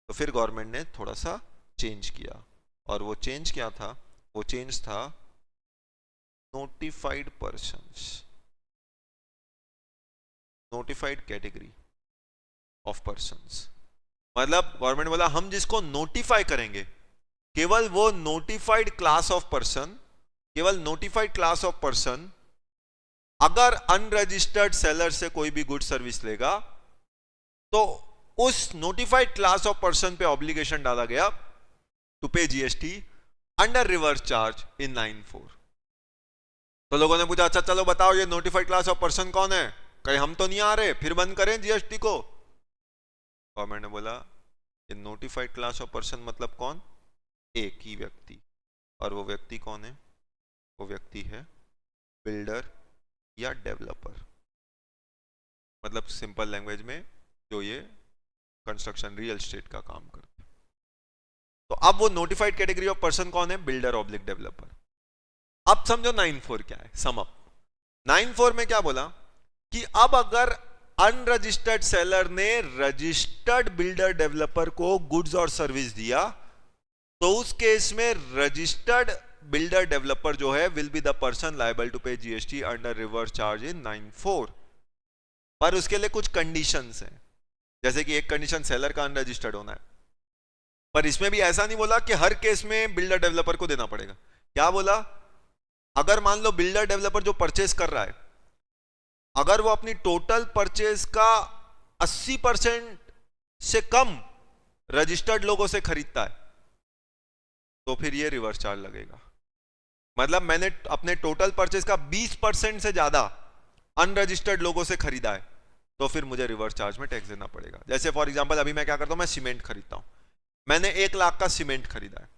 तो फिर गवर्नमेंट ने थोड़ा सा चेंज किया, और वो चेंज क्या था? वो चेंज था notified persons, notified category of persons. मतलब गवर्नमेंट बोला हम जिसको नोटिफाई करेंगे केवल वो नोटिफाइड क्लास ऑफ पर्सन, केवल नोटिफाइड क्लास ऑफ पर्सन अगर अनरजिस्टर्ड सेलर से कोई भी गुड सर्विस लेगा तो उस नोटिफाइड क्लास ऑफ पर्सन पे ऑब्लिगेशन डाला गया to pay GST under reverse charge in 9/4। तो लोगों ने पूछा अच्छा चलो बताओ ये नोटिफाइड क्लास ऑफ पर्सन कौन है? कहीं हम तो नहीं आ रहे, फिर बंद करें जीएसटी को। गवर्नमेंट ने बोला ये नोटिफाइड क्लास ऑफ पर्सन मतलब कौन? एक ही व्यक्ति। और वो व्यक्ति कौन है? वो व्यक्ति है बिल्डर या डेवलपर। मतलब सिंपल लैंग्वेज में जो ये कंस्ट्रक्शन रियल एस्टेट का काम करते हैं। तो अब वो नोटिफाइड कैटेगरी ऑफ पर्सन कौन है? Builder oblique developer. अब समझो 9/4 क्या है, सम अप। 9/4 में क्या बोला कि अब अगर अनरजिस्टर्ड सेलर ने रजिस्टर्ड बिल्डर डेवलपर को गुड्स और सर्विस दिया तो उस केस में रजिस्टर्ड बिल्डर डेवलपर जो है will be the person liable to pay GST under reverse charge in 9/4। पर उसके लिए कुछ कंडीशंस हैं, जैसे कि एक कंडीशन सेलर का अनरजिस्टर्ड होना है। पर इसमें भी ऐसा नहीं बोला कि हर केस में बिल्डर डेवलपर को देना पड़ेगा। क्या बोला? अगर मान लो बिल्डर डेवलपर जो परचेस कर रहा है, अगर वो अपनी टोटल परचेस का 80% से कम रजिस्टर्ड लोगों से खरीदता है तो फिर ये रिवर्स चार्ज लगेगा। मतलब मैंने अपने टोटल परचेस का 20% से ज्यादा अनरजिस्टर्ड लोगों से खरीदा है तो फिर मुझे रिवर्स चार्ज में टैक्स देना पड़ेगा। जैसे फॉर एग्जांपल अभी मैं क्या करता हूं, मैं सीमेंट खरीदता हूं। मैंने 1 लाख का सीमेंट खरीदा है।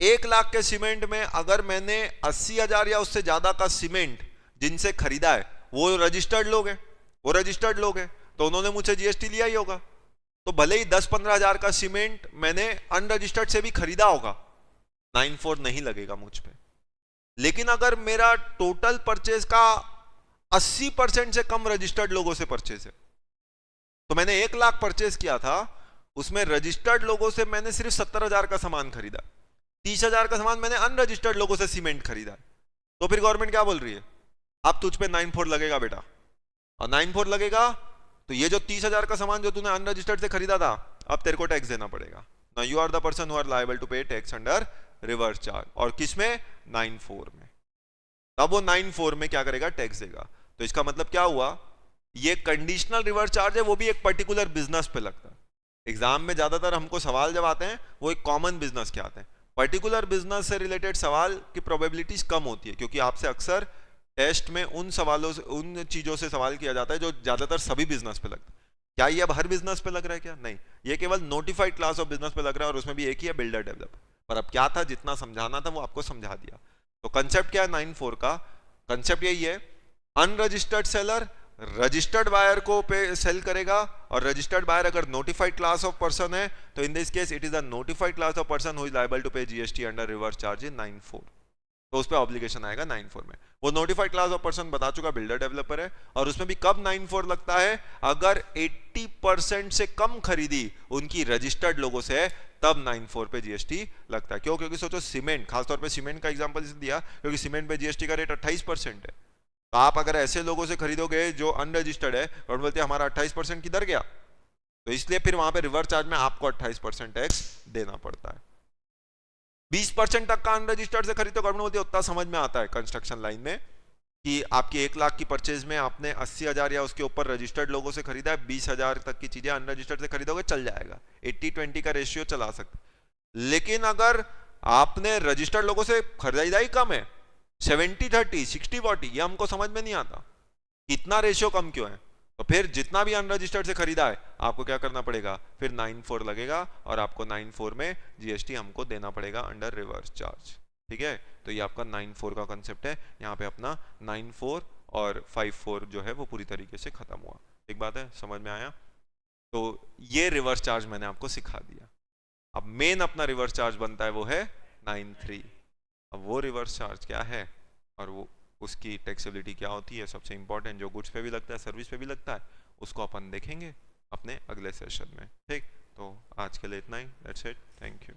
1 लाख के सीमेंट में अगर मैंने 80,000 या उससे ज्यादा का सीमेंट जिनसे खरीदा है वो रजिस्टर्ड लोग हैं, वो रजिस्टर्ड लोग हैं, तो उन्होंने मुझसे जीएसटी लिया ही होगा। तो भले ही 10-15 हजार का सीमेंट मैंने अनरजिस्टर्ड से भी खरीदा होगा, 9/4 नहीं लगेगा मुझ पे। लेकिन अगर मेरा टोटल परचेज का 80% से कम रजिस्टर्ड लोगों से परचेज है, तो मैंने 1 लाख परचेज किया था, उसमें रजिस्टर्ड लोगों से मैंने सिर्फ 70,000 का सामान खरीदा, 30,000 का सामान मैंने अनरजिस्टर्ड लोगों से सीमेंट खरीदा। तो फिर गवर्नमेंट क्या बोल रही है? अब तुझ पे 9/4 लगेगा बेटा। और 9/4 लगेगा तो ये जो 30,000 का सामान जो तूने अनरजिस्टर्ड से खरीदा था अब तेरे को टैक्स देना पड़ेगा। Now you are the person who are liable to pay tax under reverse charge. और किसमें? 9/4 में। अब वो 9/4 में क्या करेगा? टैक्स देगा। तो इसका मतलब क्या हुआ? ये कंडीशनल रिवर्स चार्ज है, वो भी एक पर्टिकुलर बिजनेस पे लगता है। एग्जाम में ज्यादातर हमको सवाल जब आते हैं वो एक कॉमन बिजनेस के आते हैं। पर्टिकुलर बिजनेस से रिलेटेड सवाल की प्रोबेबिलिटीज कम होती है, क्योंकि आपसे अक्सर टेस्ट में उन सवालों से, उन चीजों से सवाल किया जाता है जो ज्यादातर सभी बिजनेस पे लगता है। क्या ये अब हर बिजनेस पे लग रहा है? क्या नहीं, ये केवल नोटिफाइड क्लास ऑफ बिजनेस पे लग रहा है, और उसमें भी एक ही है, बिल्डर डेवलपर। पर अब क्या था, जितना समझाना था वो आपको समझा दिया। तो कंसेप्ट क्या है 9/4 का? कंसेप्ट यही है, अनरजिस्टर्ड सेलर रजिस्टर्ड बायर को पे सेल करेगा, और रजिस्टर्ड बायर अगर नोटिफाइड क्लास ऑफ पर्सन है तो in this case it is a notified class of person who is liable to pay GST under reverse charge in 9/4। तो उस पे ऑब्लिगेशन आएगा 9/4 में। वो नोटिफाइड क्लास ऑफ पर्सन बता चुका बिल्डर डेवलपर है, और उसमें भी कब 9/4 लगता है? अगर 80% से कम खरीदी उनकी रजिस्टर्ड लोगों से है तब 9/4 पे जीएसटी लगता है। क्यों? क्योंकि सोचो सीमेंट, खासतौर पे सीमेंट का एग्जांपल इसलिए दिया क्योंकि सीमेंट पे जीएसटी का रेट 28% है। तो आप अगर ऐसे लोगों से खरीदोगे जो अनरजिस्टर्ड है और बोलते हैं हमारा 28% किधर गया, तो इसलिए फिर वहां पे रिवर्स चार्ज में आपको 28% टैक्स देना पड़ता है। 20% तक का अनरजिस्टर्ड से खरीदते गवर्नमेंट बोलती है उतना समझ में आता है कंस्ट्रक्शन लाइन में कि आपकी 1 लाख की परचेज में आपने 80,000 या उसके ऊपर रजिस्टर्ड लोगों से खरीदा है, 20,000 तक की चीजें अनरजिस्टर्ड से खरीदोगे चल जाएगा, 80-20 का रेशियो चला सकते। लेकिन अगर आपने रजिस्टर्ड लोगों से खरीदा ही कम है, 70-30, 60-40, ये हमको समझ में नहीं आता इतना रेशियो कम क्यों है, तो फिर जितना भी अनरजिस्टर्ड से खरीदा है आपको क्या करना पड़ेगा, फिर 94 लगेगा और आपको 94 में जीएसटी हमको देना पड़ेगा अंडर रिवर्स चार्ज। ठीक है, तो ये आपका 94 का कंसेप्ट है, यहाँ पे अपना 94 और 54 जो है वो पूरी तरीके से खत्म हुआ। एक बात है, समझ में आया? तो ये रिवर्स चार्ज मैंने आपको सिखा दिया। अब मेन अपना रिवर्स चार्ज बनता है वो है 93। अब वो रिवर्स चार्ज क्या है और वो उसकी टैक्सेबिलिटी क्या होती है, सबसे इंपॉर्टेंट जो गुड्स पे भी लगता है सर्विस पे भी लगता है, उसको अपन देखेंगे अपने अगले सेशन में। ठीक, तो आज के लिए इतना ही, दैट्स इट, थैंक यू।